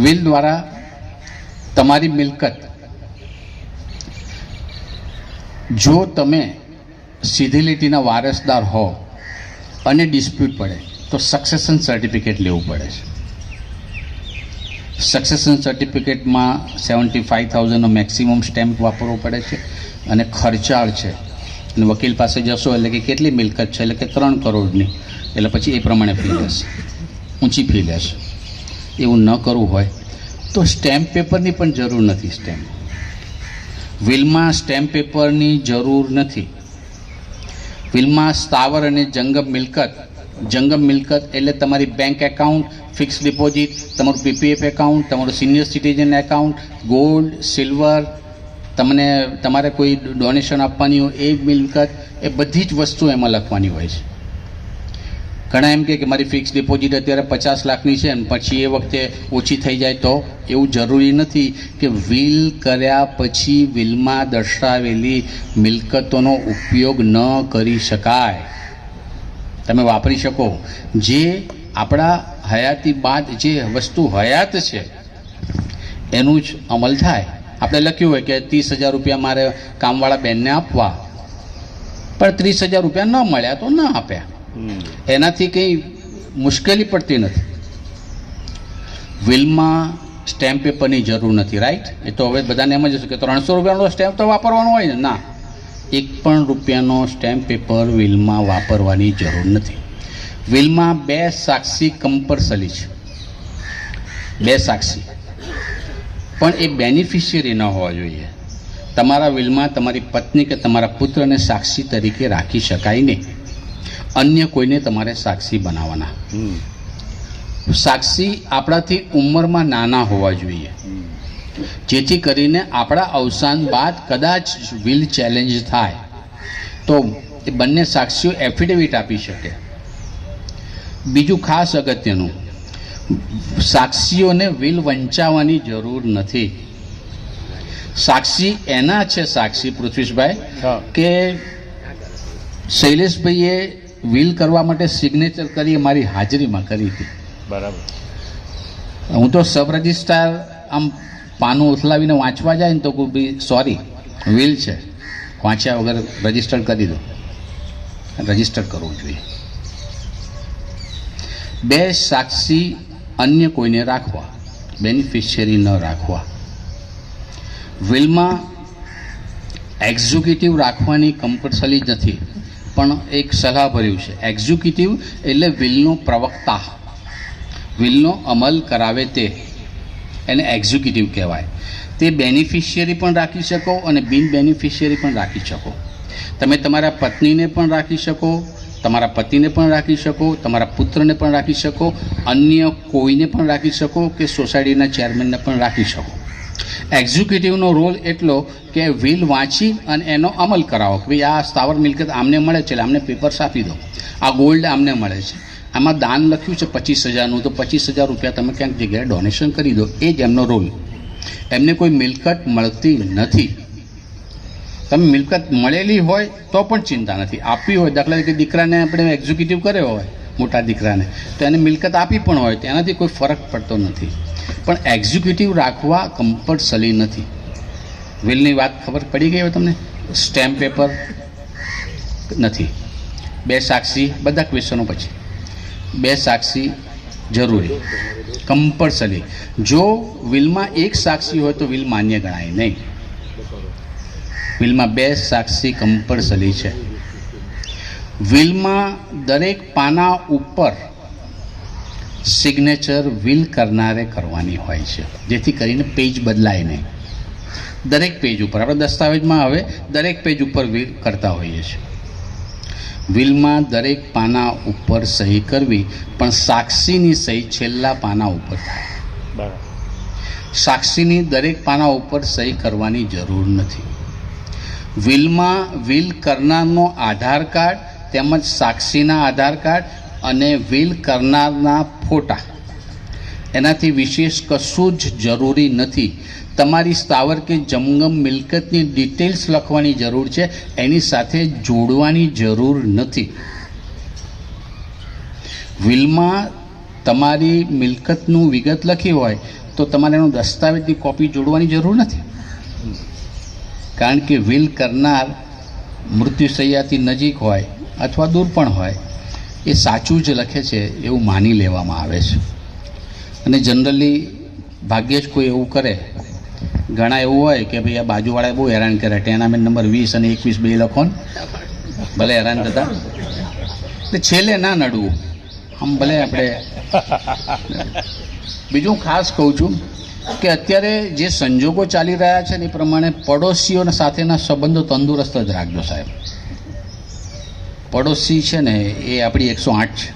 વિલ દ્વારા તમારી મિલકત જો તમે સીધી લીટીના વારસદાર હો અને ડિસ્પ્યુટ પડે તો સક્સેશન સર્ટિફિકેટ લેવું પડે છે. સક્સેશન સર્ટિફિકેટમાં 75,000નો મેક્સિમમ સ્ટેમ્પ વાપરવો પડે છે અને ખર્ચાળ છે. અને વકીલ પાસે જશો એટલે કે કેટલી મિલકત છે, એટલે કે 3 કરોડની, એટલે પછી એ પ્રમાણે ફી લેશે, ઊંચી ફી લેશે. એવું ન કરવું હોય તો સ્ટેમ્પ પેપરની પણ જરૂર નથી. વિલમાં સ્ટેમ્પ પેપરની જરૂર નથી. વિલમાં સ્થાવર અને જંગમ મિલકત એટલે તમારી બેંક એકાઉન્ટ, ફિક્સ ડિપોઝિટ, તમારું પીપીએફ એકાઉન્ટ, તમારું senior citizen account, gold, silver, તમને તમારે કોઈ ડોનેશન આપવાની હોય એ મિલકત, એ બધી જ વસ્તુ એમાં લખવાની હોય છે. ઘણા એમ કે મારી ફિક્સ ડિપોઝિટ અત્યારે 50 લાખની છે અને પછી એ વખતે ઓછી થઈ જાય તો એવું જરૂરી નથી કે વિલ કર્યા પછી વિલમાં દર્શાવેલી મિલકતોનો ઉપયોગ ન કરી શકાય. તમે વાપરી શકો. જે આપણા હયાતી બાદ જે વસ્તુ હયાત છે એનું જ અમલ થાય. આપણે લખ્યું હોય કે 30,000 રૂપિયા મારે કામવાળા બેનને આપવા, પણ 30,000 રૂપિયા ન મળ્યા તો ન આપ્યા, એનાથી કંઈ મુશ્કેલી પડતી નથી. વિલમાં સ્ટેમ્પ પેપરની જરૂર નથી, રાઈટ? એ તો હવે બધાને એમ જ હશે કે 300 રૂપિયાનો સ્ટેમ્પ તો વાપરવાનો હોય ને. ના, 1 પણ રૂપિયાનો સ્ટેમ્પ પેપર વિલમાં વાપરવાની જરૂર નથી. વિલમાં 2 સાક્ષી કમ્પલસરી છે. 2 સાક્ષી, પણ એ બેનિફિશિયરી ન હોવા જોઈએ. તમારા વિલમાં તમારી પત્ની કે તમારા પુત્રને સાક્ષી તરીકે રાખી શકાય નહીં. અન્ય કોઈને તમારે સાક્ષી બનાવવાના. સાક્ષી આપણાથી ઉંમરમાં નાના હોવા જોઈએ, જેથી કરીને આપણા અવસાન બાદ કદાચ વિલ ચેલેન્જ થાય તો એ બંને સાક્ષીઓ એફિડેવિટ આપી શકે. બીજું ખાસ અગત્યનું, સાક્ષીઓને વિલ વંચાવવાની જરૂર નથી. સાક્ષી એના છે, સાક્ષી પૃથ્વીશભાઈ, કે શૈલેષભાઈએ વિલ કરવા માટે સિગ્નેચર કરી મારી હાજરીમાં કરી હતી. બરાબર. હું તો સબ રજિસ્ટ્રાર આમ પાનું ઉથલાવીને વાંચવા જાય ને તો કોઈ બી સોરી વિલ છે, વાંચ્યા વગર રજિસ્ટર કરી દો. રજિસ્ટર કરવું જોઈએ. 2 સાક્ષી અન્ય કોઈને રાખવા, બેનિફિશિયરી ન રાખવા. વિલમાં એક્ઝિક્યુટિવ રાખવાની કમ્પલસરી નથી, પણ એક સલાહ ભર્યું છે. એક્ઝિક્યુટિવ એટલે વિલનો પ્રવક્તા, વિલનો અમલ કરાવે તે, એને એક્ઝિક્યુટિવ કહેવાય. તે બેનિફિશિયરી પણ રાખી શકો અને બિન બેનિફિશિયરી પણ રાખી શકો. તમે તમારા પત્નીને પણ રાખી શકો, તમારા પતિને પણ રાખી શકો, તમારા પુત્રને પણ રાખી શકો, અન્ય કોઈને પણ રાખી શકો કે સોસાયટીના ચેરમેનને પણ રાખી શકો. એક્ઝિક્યુટિવનો રોલ એટલો કે વિલ વાંચી અને એનો અમલ કરાવો કે ભાઈ આ સ્થાવર મિલકત આમને મળે છે એટલે આમને પેપર્સ આપી દો, આ ગોલ્ડ આમને મળે છે, આમાં દાન લખ્યું છે 25,000નું, તો 25,000 રૂપિયા તમે ક્યાંક જગ્યાએ ડોનેશન કરી દો. એ જ એમનો રોલ. એમને કોઈ મિલકત મળતી નથી. તમે મિલકત મળેલી હોય તો પણ ચિંતા નથી, આપવી હોય, દાખલા તરીકે દીકરાને આપણે એક્ઝિક્યુટિવ કર્યો હોય, મોટા દીકરાને, તો એને મિલકત આપી પણ હોય તો એનાથી કોઈ ફરક પડતો નથી. પણ એક્ઝિક્યુટિવ રાખવા કમ્પલસરી નથી. વિલની વાત ખબર પડી ગઈ હોય તમને? સ્ટેમ્પ પેપર નથી. 2 સાક્ષી, બધા ક્વેશ્ચનો પછી 2 સાક્ષી જરૂરી, કમ્પલસરી. જો વિલમાં 1 સાક્ષી હોય તો વિલ માન્ય ગણાય નહીં. વિલમાં 2 સાક્ષી કમ્પલસરી છે. વિલમાં દરેક પાના ઉપર સિગ્નેચર વિલ કરનારે કરવાની હોય છે, જેથી કરીને પેજ બદલાય નહીં. દરેક પેજ ઉપર, આપણે દસ્તાવેજમાં હવે દરેક પેજ ઉપર વિલ કરતા હોઈએ છીએ. વિલમાં દરેક પાના ઉપર સહી કરવી, પણ સાક્ષીની સહી છેલ્લા પાના ઉપર થાય. બરાબર. સાક્ષીની દરેક પાના ઉપર સહી કરવાની જરૂર નથી. વિલમાં વિલ કરનારનો આધાર કાર્ડ તેમજ સાક્ષીના આધાર કાર્ડ અને વિલ કરનારના ફોટા, એનાથી વિશેષ કશું જ જરૂરી નથી. તમારી સ્થાવર કે જંગમ મિલકતની ડિટેલ્સ લખવાની જરૂર છે, એની સાથે જોડવાની જરૂર નથી. વિલમાં તમારી મિલકતનું વિગત લખી હોય તો તમારે એનું દસ્તાવેજની કોપી જોડવાની જરૂર નથી, કારણ કે વિલ કરનાર મૃત્યુશૈયાથી નજીક હોય અથવા દૂર પણ હોય, એ સાચું જ લખે છે એવું માની લેવામાં આવે છે. અને જનરલી ભાગ્યે જ કોઈ એવું કરે. ઘણા એવું હોય કે ભાઈ આ બાજુવાળાએ બહુ હેરાન કર્યા, ટેનામેન્ટ નંબર 20 અને 21 બે લખો ને, ભલે હેરાન થતા, એટલે છેલ્લે ના નડવું. આમ ભલે આપણે બીજું ખાસ કહું છું કે અત્યારે જે સંજોગો ચાલી રહ્યા છે ને એ પ્રમાણે પડોશીઓ સાથેના સંબંધો તંદુરસ્ત જ રાખજો સાહેબ. પડોશી છે ને એ આપણી 108 છે.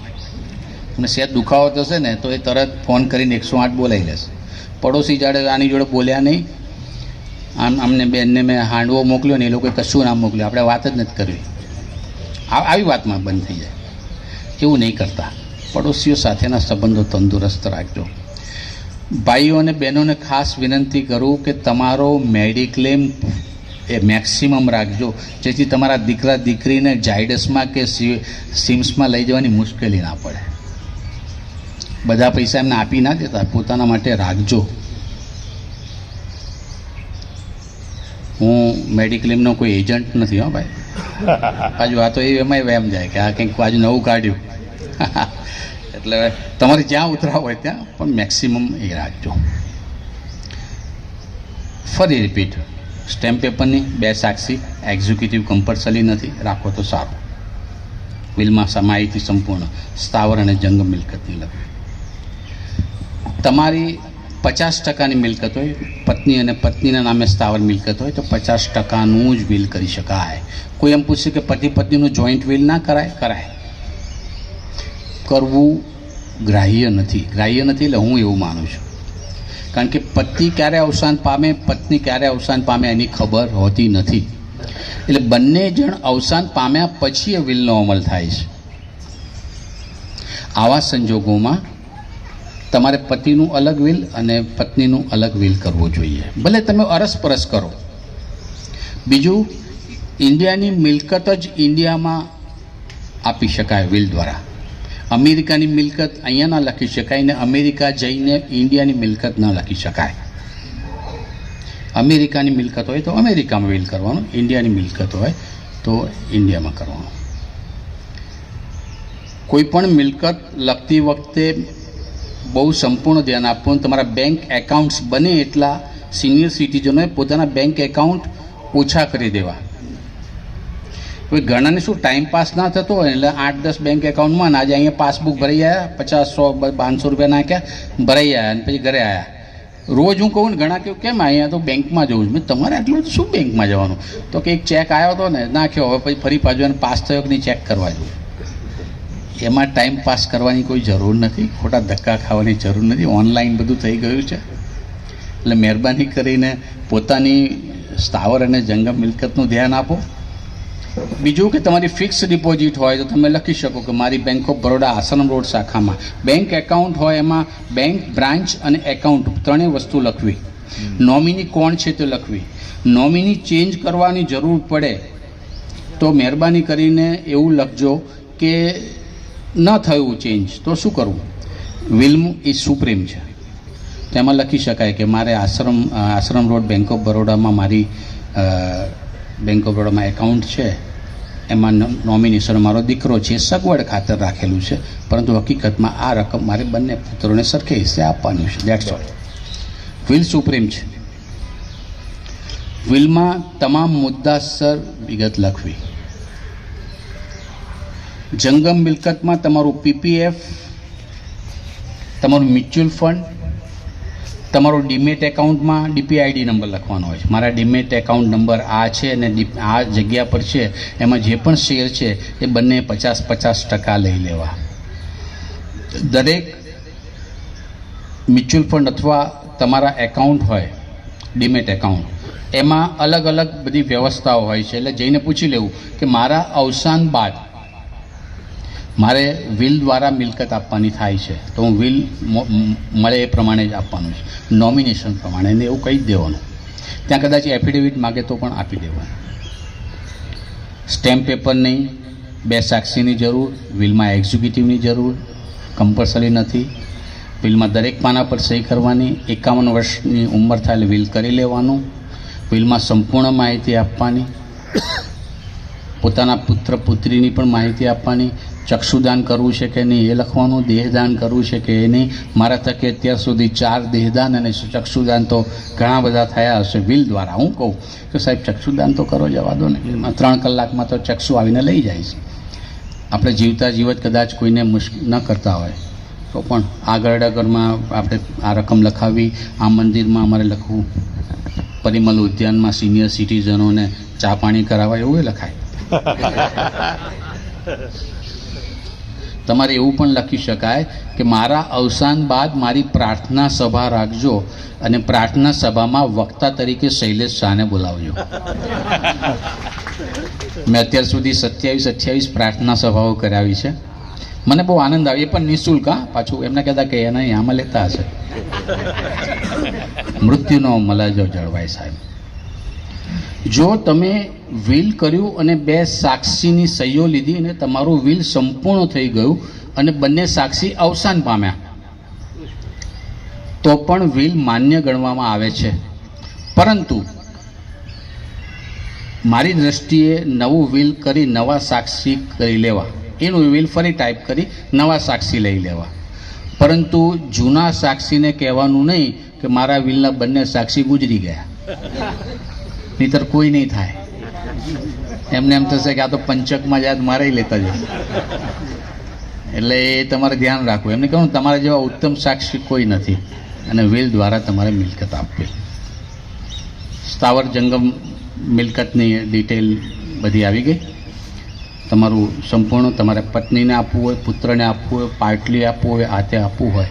અને સહેજ દુખાવો થશે ને તો એ તરત ફોન કરીને 108 બોલાવી લેશે. પડોશી જાડે આની જોડે બોલ્યા નહીં, આમને બેનને મેં હાંડવો મોકલ્યો ને એ લોકોએ કશું ના મોકલ્યું, આપણે વાત જ નથી કરવી, આવી વાતમાં બંધ થઈ જાય. એવું નહીં કરતા. પડોશીઓ સાથેના સંબંધો તંદુરસ્ત રાખજો. ભાઈઓ અને બહેનોને ખાસ વિનંતી કરું કે તમારો મેડિક્લેમ એ મેક્સિમમ રાખજો, જેથી તમારા દીકરા દીકરીને ઝાયડસમાં કે સિમ્સમાં લઈ જવાની મુશ્કેલી ના પડે. બધા પૈસા એમને આપી ના દેતા, પોતાના માટે રાખજો. હું મેડિક્લેમનો કોઈ એજન્ટ નથી હો ભાઈ. પાછું આ તો એમાંય વેમ જાય કે આ કંઈક બાજુ નવું કાઢ્યું. એટલે તમારે જ્યાં ઉતરાવ હોય ત્યાં પણ મેક્સિમમ એ રાખજો. ફરી રિપીટ, સ્ટેમ્પ પેપરની 2 સાક્ષી, એક્ઝિક્યુટિવ કમ્પલસરી નથી, રાખો તો સારું. વિલમાં માહિતી સંપૂર્ણ સ્થાવર અને જંગમ મિલકતની લખવી. તમારી 50% મિલકત હોય, પત્ની અને પત્નીના નામે સ્થાવર મિલકત હોય તો 50%નું જ વિલ કરી શકાય. કોઈ એમ પૂછશે કે પતિ પત્નીનું જોઈન્ટ વિલ ના કરાય? કરાય. કરવું ગ્રાહ્ય નથી. ગ્રાહ્ય નથી એટલે હું એવું માનું છું. કારણ કે પતિ ક્યારે અવસાન પામે, પત્ની ક્યારે અવસાન પામે એની ખબર હોતી નથી. એટલે બંને જણ અવસાન પામ્યા પછી એ વિલનો અમલ થાય છે. આવા સંજોગોમાં તમારે પતિનું અલગ વિલ અને પત્નીનું અલગ વિલ કરવું જોઈએ. ભલે તમે અરસપરસ કરો. બીજું, ઇન્ડિયાની મિલકત જ ઇન્ડિયામાં આપી શકાય વિલ દ્વારા. અમેરિકાની મિલકત અહીંયા ના લખી શકાય ને અમેરિકા જઈને ઇન્ડિયાની મિલકત ના લખી શકાય. અમેરિકાની મિલકત હોય તો અમેરિકામાં વિલ કરવાનું, ઇન્ડિયાની મિલકત હોય તો ઇન્ડિયામાં કરવાનું. કોઈ પણ મિલકત લખતી વખતે બહુ સંપૂર્ણ ધ્યાન આપવું. તમારા બેંક એકાઉન્ટ્સ બને એટલા સિનિયર સિટીઝનોએ પોતાના બેંક એકાઉન્ટ ઓછા કરી દેવા. હવે ઘણાને શું ટાઈમ પાસ ના થતો હોય એટલે 8-10 બેંક એકાઉન્ટમાં આજે અહીંયા પાસબુક ભરાઈ આવ્યા, 50, 100, 500 રૂપિયા નાખ્યા, ભરાઈ આવ્યા અને પછી ઘરે આવ્યા. રોજ હું કહું ને, ઘણા કહ્યું કેમ અહીંયા તો બેંકમાં જવું છું. તમારે આટલું બધું શું બેંકમાં જવાનું? તો કે એક ચેક આવ્યો હતો ને, નાખ્યો, હવે પછી ફરી પાછું એને પાસ થયો કે નહીં ચેક કરવા જવું. એમાં ટાઈમ પાસ કરવાની કોઈ જરૂર નથી, ખોટા ધક્કા ખાવાની જરૂર નથી. ઓનલાઈન બધું થઈ ગયું છે. એટલે મહેરબાની કરીને પોતાની સ્થાવર અને જંગમ મિલકતનું ધ્યાન આપો. બીજું કે તમારી ફિક્સ ડિપોઝિટ હોય તો તમે લખી શકો કે મારી bank of Baroda Ashram road શાખામાં. બેંક એકાઉન્ટ હોય એમાં બેંક, બ્રાન્ચ અને એકાઉન્ટ ત્રણેય વસ્તુ લખવી. નોમિની કોણ છે તે લખવી. નોમિની ચેન્જ કરવાની જરૂર પડે તો મહેરબાની કરીને એવું લખજો કે ન થયું ચેન્જ તો શું કરવું. વિલ એ સુપ્રીમ છે. તેમાં લખી શકાય કે મારે આશ્રમ રોડ બેંક ઓફ બરોડામાં મારી બેંક ઓફ બરોડામાં એકાઉન્ટ છે, એમાં નોમિનેશન મારો દીકરો છે, સગવડ ખાતર રાખેલું છે, પરંતુ હકીકતમાં આ રકમ મારે બંને પુત્રોને સરખે હિસ્સે આપવાનું છે. That's all. વિલ સુપ્રીમ છે. વિલમાં તમામ મુદ્દાસર વિગત લખવી. જંગમ મિલકતમાં તમારું પીપીએફ, તમારું મ્યુચ્યુઅલ ફંડ, તમારો ડીમેટ એકાઉન્ટમાં ડીપીઆઈડી નંબર લખવાનો હોય છે. મારા ડીમેટ એકાઉન્ટ નંબર આ છે અને આ જગ્યા પર છે, એમાં જે પણ શેર છે એ બંને 50% લઈ લેવા. દરેક મ્યુચ્યુઅલ ફંડ અથવા તમારા એકાઉન્ટ હોય, ડીમેટ એકાઉન્ટ, એમાં અલગ અલગ બધી વ્યવસ્થાઓ હોય છે. એટલે જઈને પૂછી લેવું કે મારા અવસાન બાદ મારે વિલ દ્વારા મિલકત આપવાની થાય છે તો હું વિલ મળે એ પ્રમાણે જ આપવાનું છે, નોમિનેશન પ્રમાણે, એને એવું કહી જ દેવાનું. ત્યાં કદાચ એફિડેવિટ માગે તો પણ આપી દેવાનું. સ્ટેમ્પ પેપર નહીં, 2 સાક્ષીની જરૂર, વિલમાં એક્ઝિક્યુટિવની જરૂર કમ્પલસરી નથી. વિલમાં દરેક પાના પર સહી કરવાની. 51 વર્ષની ઉંમર થાય એટલે વિલ કરી લેવાનું. વિલમાં સંપૂર્ણ માહિતી આપવાની. પોતાના પુત્ર પુત્રીની પણ માહિતી આપવાની, ચક્ષુદાન કરવું છે કે નહીં એ લખવાનું, દેહદાન કરવું છે કે એ નહીં. મારા તકે અત્યાર સુધી 4 દેહદાન અને ચક્ષુદાન તો ઘણા બધા થયા હશે વિલ દ્વારા. હું કહું કે સાહેબ ચક્ષુદાન તો કરો, જવા દો ને, 3 કલાકમાં તો ચક્ષુ આવીને લઈ જાય છે. આપણે જીવતા જીવત કદાચ કોઈને ન કરતા હોય તો પણ આગળ આગળમાં આપણે આ રકમ લખાવી, આ મંદિરમાં અમારે લખવું, પરિમલ ઉદ્યાનમાં સિનિયર સિટીઝનોને ચા પાણી કરાવવા, એવું લખાય. તમારે એવું પણ લખી શકાય કે મારા અવસાન બાદ મારી પ્રાર્થના સભા રાખજો અને પ્રાર્થના સભામાં વક્તા તરીકે શૈલેષ શાહને બોલાવજો. મેં અત્યાર સુધી 27 પ્રાર્થના સભાઓ કરાવી છે. મને બહુ આનંદ આવે, એ પણ નિઃશુલ્ક. હા, પાછું એમને કહેતા કે એના આમાં લેતા હશે. મૃત્યુનો મલાજો જળવાય સાહેબ. જો તમે વિલ કર્યું અને 2 સાક્ષીની સહીઓ લીધી અને તમારું વિલ સંપૂર્ણ થઈ ગયું અને બંને સાક્ષી અવસાન પામ્યા તો પણ વિલ માન્ય ગણવામાં આવે છે. પરંતુ મારી દ્રષ્ટિએ નવું વિલ કરી નવા સાક્ષી કરી લેવા, એનું વિલ ફરી ટાઈપ કરી નવા સાક્ષી લઈ લેવા. પરંતુ જૂના સાક્ષીને કહેવાનું નહીં કે મારા વિલના બંને સાક્ષી ગુજરી ગયા, નહીતર કોઈ નહીં થાય. એમને એમ થશે કે આ તો પંચકમાં યાદ મારે લેતા જાય. એટલે એ તમારે ધ્યાન રાખવું. એમને કહું તમારા જેવા ઉત્તમ સાક્ષી કોઈ નથી અને વિલ દ્વારા તમારે મિલકત આપવી. સ્થાવર જંગમ મિલકતની ડિટેલ બધી આવી ગઈ. તમારું સંપૂર્ણ તમારે પત્નીને આપવું હોય, પુત્રને આપવું હોય, પાર્ટલી આપવું હોય, હાથે આપવું હોય.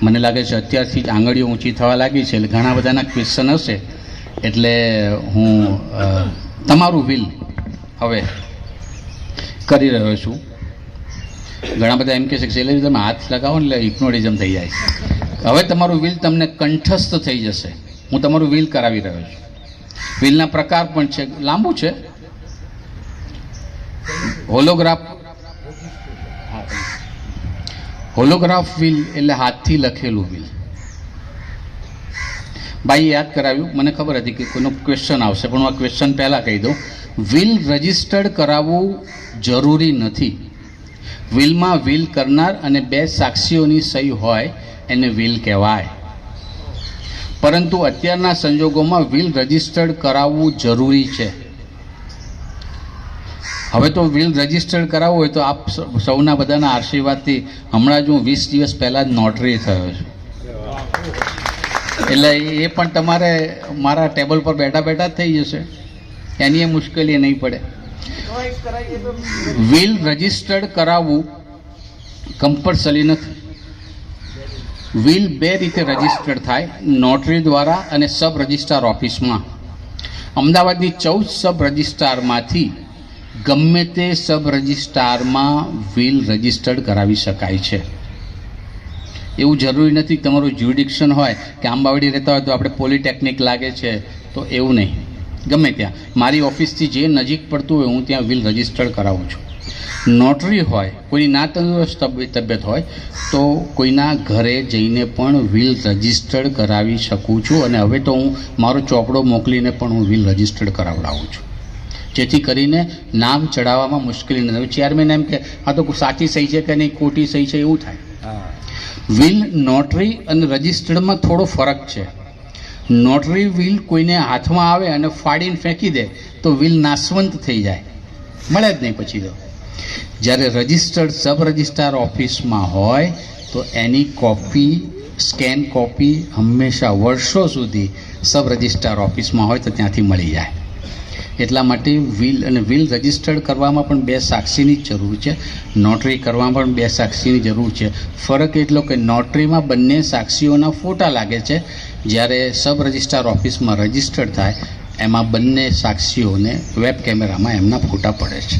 મને લાગે છે અત્યારથી જ આંગળીઓ ઊંચી થવા લાગી છે, એટલે ઘણા બધાના ક્વેશ્ચન હશે. એટલે હું તમારું વિલ હવે કરી રહ્યો છું. ઘણા બધા એમ કહે છે કે શૈલેષ તમે હાથ લગાવો ને એટલે હિપ્નોટિઝમ થઈ જાય. હવે તમારું વિલ તમને કંઠસ્થ થઈ જશે. હું તમારું વિલ કરાવી રહ્યો છું. વિલના પ્રકાર પણ છે, લાંબુ છે. હોલોગ્રાફ વિલ એટલે હાથથી લખેલું વિલ. ભાઈ યાદ કરાવ્યું, મને ખબર હતી કે કોઈનો ક્વેશ્ચન આવશે, પણ હું આ ક્વેશ્ચન પહેલાં કહી દઉં. વિલ રજિસ્ટર્ડ કરાવવું જરૂરી નથી. વિલમાં વિલ કરનાર અને 2 સાક્ષીઓની સહી હોય એને વિલ કહેવાય. પરંતુ અત્યારના સંજોગોમાં વિલ રજિસ્ટર્ડ કરાવવું જરૂરી છે. હવે તો વિલ રજિસ્ટર્ડ કરાવવું હોય તો આપ સૌના બધાના આશીર્વાદથી હમણાં જ હું 20 દિવસ પહેલાં જ નોટરી થયો છું. એટલે એ પણ તમારે મારા ટેબલ પર બેઠા બેઠા જ થઈ જશે, એની એ મુશ્કેલી નહીં પડે. વિલ રજિસ્ટર્ડ કરાવવું કમ્પલસરી નથી. વિલ 2 રીતે રજિસ્ટર્ડ થાય, નોટરી દ્વારા અને સબ રજિસ્ટ્રાર ઓફિસમાં. અમદાવાદની 14 સબ રજિસ્ટ્રારમાંથી ગમે તે સબ રજિસ્ટ્રારમાં વિલ રજિસ્ટર્ડ કરાવી શકાય છે. એવું જરૂરી નથી તમારું જ્યુરિડિક્શન હોય કે આંબાવડી રહેતા હોય તો આપણે પોલિટેકનિક લાગે છે, તો એવું નહીં. ગમે ત્યાં મારી ઓફિસથી જે નજીક પડતું હોય હું ત્યાં વિલ રજિસ્ટર્ડ કરાવું છું. નોટરી હોય, કોઈની ના તંદુરસ્ત તબિયત હોય તો કોઈના ઘરે જઈને પણ વિલ રજિસ્ટર્ડ કરાવી શકું છું. અને હવે તો હું મારો ચોપડો મોકલીને પણ હું વિલ રજિસ્ટર્ડ કરાવડાવું છું, જેથી કરીને નામ ચડાવવામાં મુશ્કેલી નથી. ચેરમેન એમ કે આ તો સાચી સહી છે કે નહીં, ખોટી સહી છે, એવું થાય. વિલ નોટરી અને રજિસ્ટર્ડમાં થોડો ફરક છે. નોટરી વિલ કોઈને હાથમાં આવે અને ફાડીને ફેંકી દે તો વિલ નાશવંત થઈ જાય, મળે જ નહીં પછી તો. જ્યારે રજિસ્ટર્ડ સબ રજિસ્ટ્રાર ઓફિસમાં હોય તો એની કોપી, સ્કેન કોપી હંમેશા વર્ષો સુધી સબ રજિસ્ટ્રાર ઓફિસમાં હોય તો ત્યાંથી મળી જાય. એટલા માટે વિલ રજિસ્ટર્ડ કરવામાં પણ 2 સાક્ષીની જ જરૂર છે, નોટરી કરવામાં પણ 2 સાક્ષીની જરૂર છે. ફરક એટલો કે નોટરીમાં બંને સાક્ષીઓના ફોટા લાગે છે, જ્યારે સબ રજિસ્ટ્રાર ઓફિસમાં રજિસ્ટર્ડ થાય એમાં બંને સાક્ષીઓને વેબ કેમેરામાં એમના ફોટા પડે છે.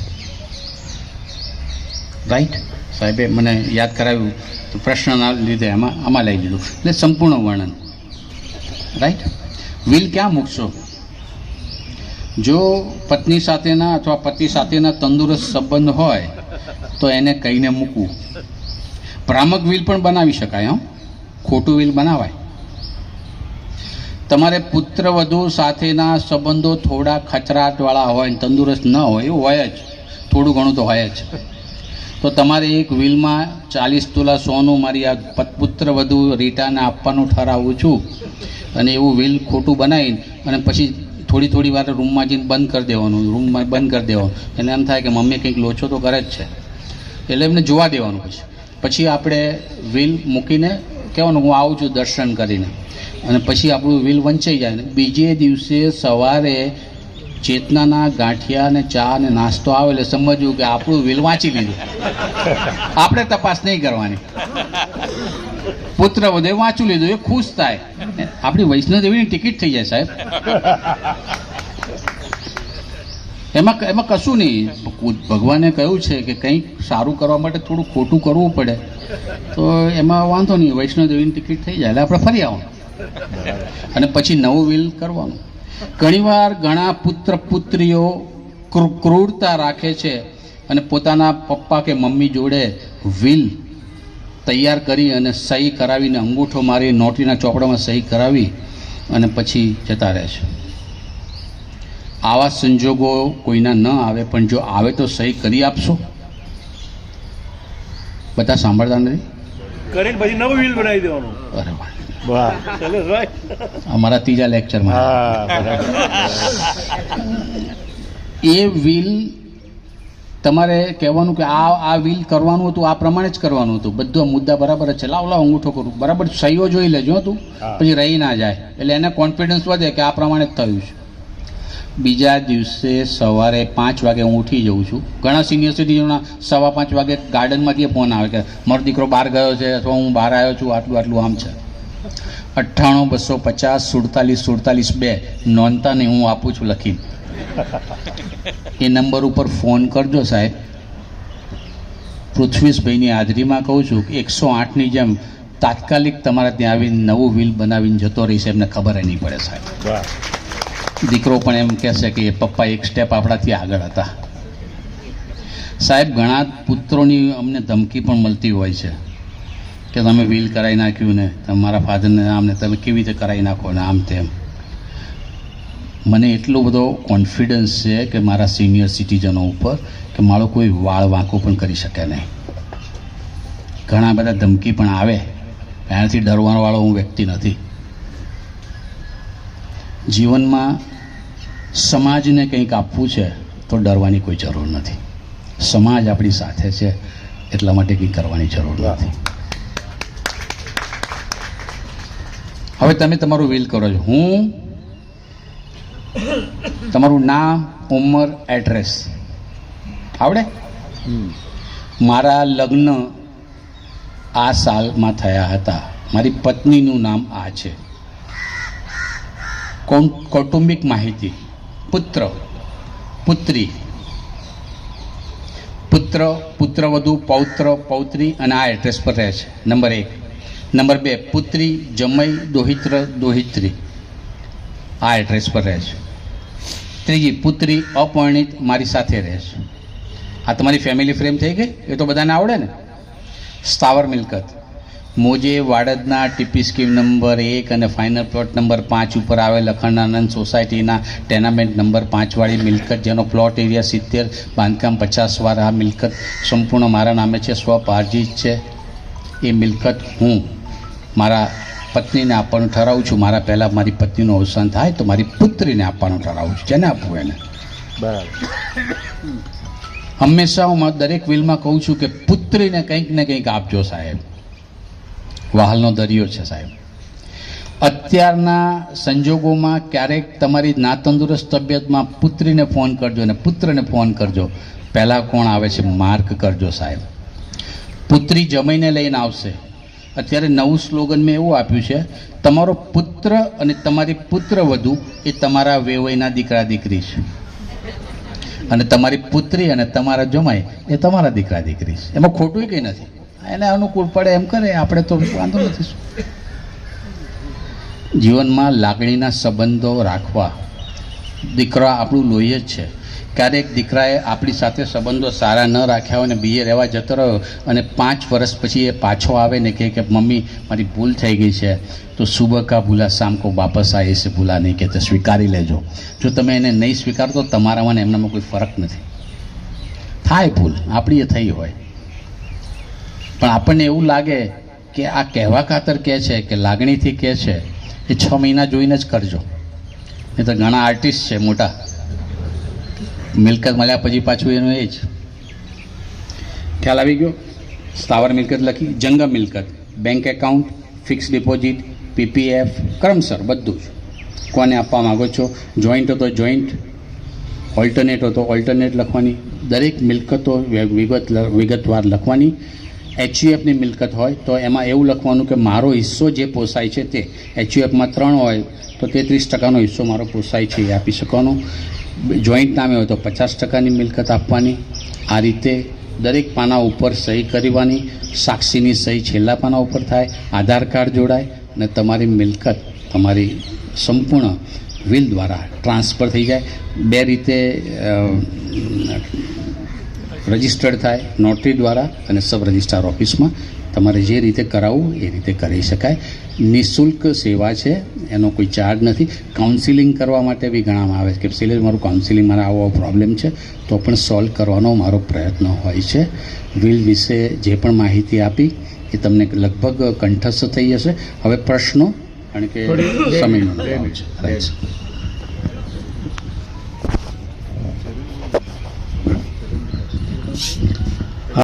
રાઈટ સાહેબે મને યાદ કરાવ્યું તો પ્રશ્નના લીધે આમાં લઈ લીધું, એટલે સંપૂર્ણ વર્ણન. રાઈટ. વિલ ક્યાં મૂકશો? જો પત્ની સાથેના અથવા પતિ સાથેના તંદુરસ્ત સંબંધ હોય તો એને કહીને મૂકવું. ભ્રામક વિલ પણ બનાવી શકાય, ખોટું વિલ બનાવાય. તમારે પુત્ર વધુ સાથેના સંબંધો થોડા ખચરાટવાળા હોય ને તંદુરસ્ત ન હોય એવું હોય જ, થોડું ઘણું તો હોય જ. તો તમારે એક વિલમાં 40 તોલા સોનું મારી આ પુત્ર વધુ રીટાને આપવાનું ઠરાવું છું, અને એવું વિલ ખોટું બનાવીને અને પછી થોડી વાર રૂમમાં જઈને બંધ કરી દેવાનું, રૂમમાં બંધ કરી દેવાનું. એને એમ થાય કે મમ્મી કંઈક લોચો તો કરે જ છે, એટલે એમને જોવા દેવાનું. પછી આપણે વિલ મૂકીને કહેવાનું હું આવું છું દર્શન કરીને, અને પછી આપણું વિલ વંચાઈ જાય ને બીજે દિવસે સવારે ચેતનાના ગાંઠિયા ને ચા ને નાસ્તો આવે એટલે સમજવું કે આપણું વિલ વાંચી લીધું. આપણે તપાસ નહીં કરવાની, પુત્ર વધે વાંચી લીધું એ ખુશ થાય. આપણી વૈષ્ણોદેવીની ટિકિટ થઈ જાય સાહેબ. એમાં કશું નહીં. ભગવાને કહ્યું છે કે કંઈક સારું કરવા માટે થોડું ખોટું કરવું પડે, તો એમાં વાંધો નહીં, વૈષ્ણોદેવીની ટિકિટ થઈ જાય એટલે આપણે ફરી આવવાનું અને પછી નવું વિલ કરવાનું. ઘણીવાર ઘણા પુત્ર પુત્રીઓ ક્રૂરતા રાખે છે અને પોતાના પપ્પા કે મમ્મી જોડે વિલ તૈયાર કરી અને સહી કરાવીને અંગૂઠો મારી નોટરીના ચોપડામાં સહી કરાવી અને પછી જતા રહે છે. આવા સંજોગો કોઈના ન આવે, પણ જો આવે તો સહી કરી આપશો? બધા સાંભળતા નથી. કરીને પછી નવું વિલ બનાવી દેવાનું. અરે વાહ, વાહ. શૈલેષભાઈ, અમારા ત્રીજા લેક્ચરમાં હા, બરાબર. એ વિલ તમારે કહેવાનું કે આ વિલ કરવાનું હતું, આ પ્રમાણે જ કરવાનું હતું, બધો મુદ્દા બરાબર જ છે, લાવ અંગૂઠો કરું, બરાબર સહીઓ જોઈ લેજો તું, પછી રહી ના જાય, એટલે એને કોન્ફિડન્સ વધે કે આ પ્રમાણે જ થયું છે. બીજા દિવસે સવારે 5 વાગે હું ઉઠી જઉં છું. ઘણા સિનિયર સિટીઝનોના 5:15 વાગે ગાર્ડનમાંથી ફોન આવે કે મારો દીકરો બહાર ગયો છે અથવા હું બહાર આવ્યો છું, આટલું આમ છે. 98 250 47 2 નોંધતા નહીં, હું આપું છું લખીને. એ નંબર ઉપર ફોન કરજો સાહેબ. પૃથ્વીશભાઈની હાજરીમાં કહું છું કે 108ની જેમ તાત્કાલિક તમારે ત્યાં આવીને નવું વિલ બનાવીને જતો રહીશ, એમને ખબર નહીં પડે સાહેબ. વાહ. દીકરો પણ એમ કહેશે કે પપ્પા એક સ્ટેપ આપણાથી આગળ હતા. સાહેબ, ઘણા પુત્રોની અમને ધમકી પણ મળતી હોય છે કે તમે વિલ કરાવી નાખ્યું ને તમારા ફાધરને આમને તમે કેવી રીતે કરાવી નાખો ને આમ તેમ. મને એટલો બધો કોન્ફિડન્સ છે કે મારા સિનિયર સિટીઝનો ઉપર કે મારો કોઈ વાળ વાંકો પણ કરી શકે નહીં. ઘણા બધા ધમકી પણ આવે, એનાથી ડરવાવાળો હું વ્યક્તિ નથી. જીવનમાં સમાજને કંઈક આપવું છે તો ડરવાની કોઈ જરૂર નથી. સમાજ આપણી સાથે છે એટલા માટે કંઈ કરવાની જરૂર નથી. હવે તમે તમારું વિલ કરો છો. હું તમારું નામ, ઉંમર, એડ્રેસ આવડે? મારા લગ્ન આ સાલમાં થયા હતા, મારી પત્નીનું નામ આ છે. કૌટુંબિક માહિતી, પુત્ર પુત્રી, પુત્રવધુ, પૌત્ર પૌત્રી અને આ એડ્રેસ પર રહે છે. નંબર 1. નંબર 2, પુત્રી, જમઈ, દોહિત્ર દોહિત્રી, આ એડ્રેસ પર રહે છે. ત્રીજી, પુત્રી અપરિણિત, મારી સાથે રહે છે. આ તમારી ફેમિલી ફ્રેમ થઈ ગઈ, એ તો બધાને આવડે ને. સ્થાવર મિલકત, મોજે વાડદના ટીપી સ્કીમ નંબર 1 અને ફાઇનલ પ્લોટ નંબર 5 ઉપર આવેલ અખંડાનંદ સોસાયટીના ટેનામેન્ટ નંબર 5 વાળી મિલકત, જેનો પ્લોટ એરિયા 70, બાંધકામ 50 વાર. આ મિલકત સંપૂર્ણ મારા નામે છે, સ્વપાર્જિત છે. એ મિલકત હું મારા પત્નીને આપવાનું ઠરાવું છું. મારા પહેલાં મારી પત્નીનું અવસાન થાય તો મારી પુત્રીને આપવાનું ઠરાવું છું. જેને આપવું એને. બરાબર. હંમેશા હું દરેક વિલમાં કહું છું કે પુત્રીને કંઈક ને કંઈક આપજો સાહેબ. વહાલનો દરિયો છે સાહેબ. અત્યારના સંજોગોમાં ક્યારેક તમારી ના તંદુરસ્ત તબિયતમાં પુત્રીને ફોન કરજો અને પુત્રને ફોન કરજો. પહેલાં કોણ આવે છે માર્ક કરજો સાહેબ. પુત્રી જમાઈને લઈને આવશે. અત્યારે નવું સ્લોગન મેં એવું આપ્યું છે, તમારો પુત્ર અને તમારી પુત્રવધુ એ તમારા વેવઈના દીકરા દીકરી છે, અને તમારી પુત્રી અને તમારા જમાઈ એ તમારા દીકરા દીકરી છે. એમાં ખોટું કંઈ નથી. એને અનુકૂળ પડે એમ કરે, આપણે તો વાંધો નથી. જીવનમાં લાગણીના સંબંધો રાખવા. દીકરા આપણું લોહી જ છે. ક્યારેક દીકરાએ આપણી સાથે સંબંધો સારા ન રાખ્યા હોય ને બીજે રહેવા જતો રહ્યો અને 5 વર્ષ પછી એ પાછો આવે ને કહે કે મમ્મી મારી ભૂલ થઈ ગઈ છે, તો સુબહ કા ભૂલા શામ કો વાપસ આए એસે ભૂલા નહીં કહેતે, સ્વીકારી લેજો. જો તમે એને નહીં સ્વીકારતો તમારામાં ને એમનામાં કોઈ ફરક નથી. થાય ભૂલ, આપણી એ થઈ હોય, પણ આપણને એવું લાગે કે આ કહેવા ખાતર કહે છે કે લાગણીથી કહે છે, એ 6 મહિના જોઈને જ કરજો. નહીં તો ઘણા આર્ટિસ્ટ છે મોટા, મિલકત મળ્યા પછી પાછું એનું એ જ. ખ્યાલ આવી ગયો? સ્થાવર મિલકત લખી, જંગમ મિલકત, bank account, fix deposit, PPF, ક્રમસર બધું જ. કોને આપવા માગો છો, જોઈન્ટ હતો જોઈન્ટ, ઓલ્ટરનેટ હતો ઓલ્ટરનેટ લખવાની, દરેક મિલકતો વિગતવાર લખવાની. એચયુએફની મિલકત હોય તો એમાં એવું લખવાનું કે મારો હિસ્સો જે પોસાય છે તે. એચયુએફમાં 3 હોય તો 33% હિસ્સો મારો પોસાય છે એ આપી શકવાનો. જોઈન્ટ નામે હોય તો 50%ની મિલકત આપવાની. આ રીતે દરેક પાના ઉપર સહી કરવાની. સાક્ષીની સહી છેલ્લા પાના ઉપર થાય, આધાર કાર્ડ જોડાય અને તમારી મિલકત તમારી સંપૂર્ણ વિલ દ્વારા ટ્રાન્સફર થઈ જાય. 2 રીતે રજિસ્ટર્ડ થાય, નોટરી દ્વારા અને સબ રજિસ્ટ્રાર ઓફિસમાં. તમારે જે રીતે કરાવવું એ રીતે કરી શકાય. નિઃશુલ્ક સેવા છે, એનો કોઈ ચાર્જ નથી. કાઉન્સિલિંગ કરવા માટે બી ગણવામાં આવે છે કે સિલેજ મારું કાઉન્સિલિંગ, મારા આવો પ્રોબ્લેમ છે તો પણ સોલ્વ કરવાનો મારો પ્રયત્ન હોય છે. વિલ વિશે જે પણ માહિતી આપી એ તમને લગભગ કંઠસ્થ થઈ જશે. હવે પ્રશ્નો, કારણ કે સમયનો અભાવ છે. રાઈટ.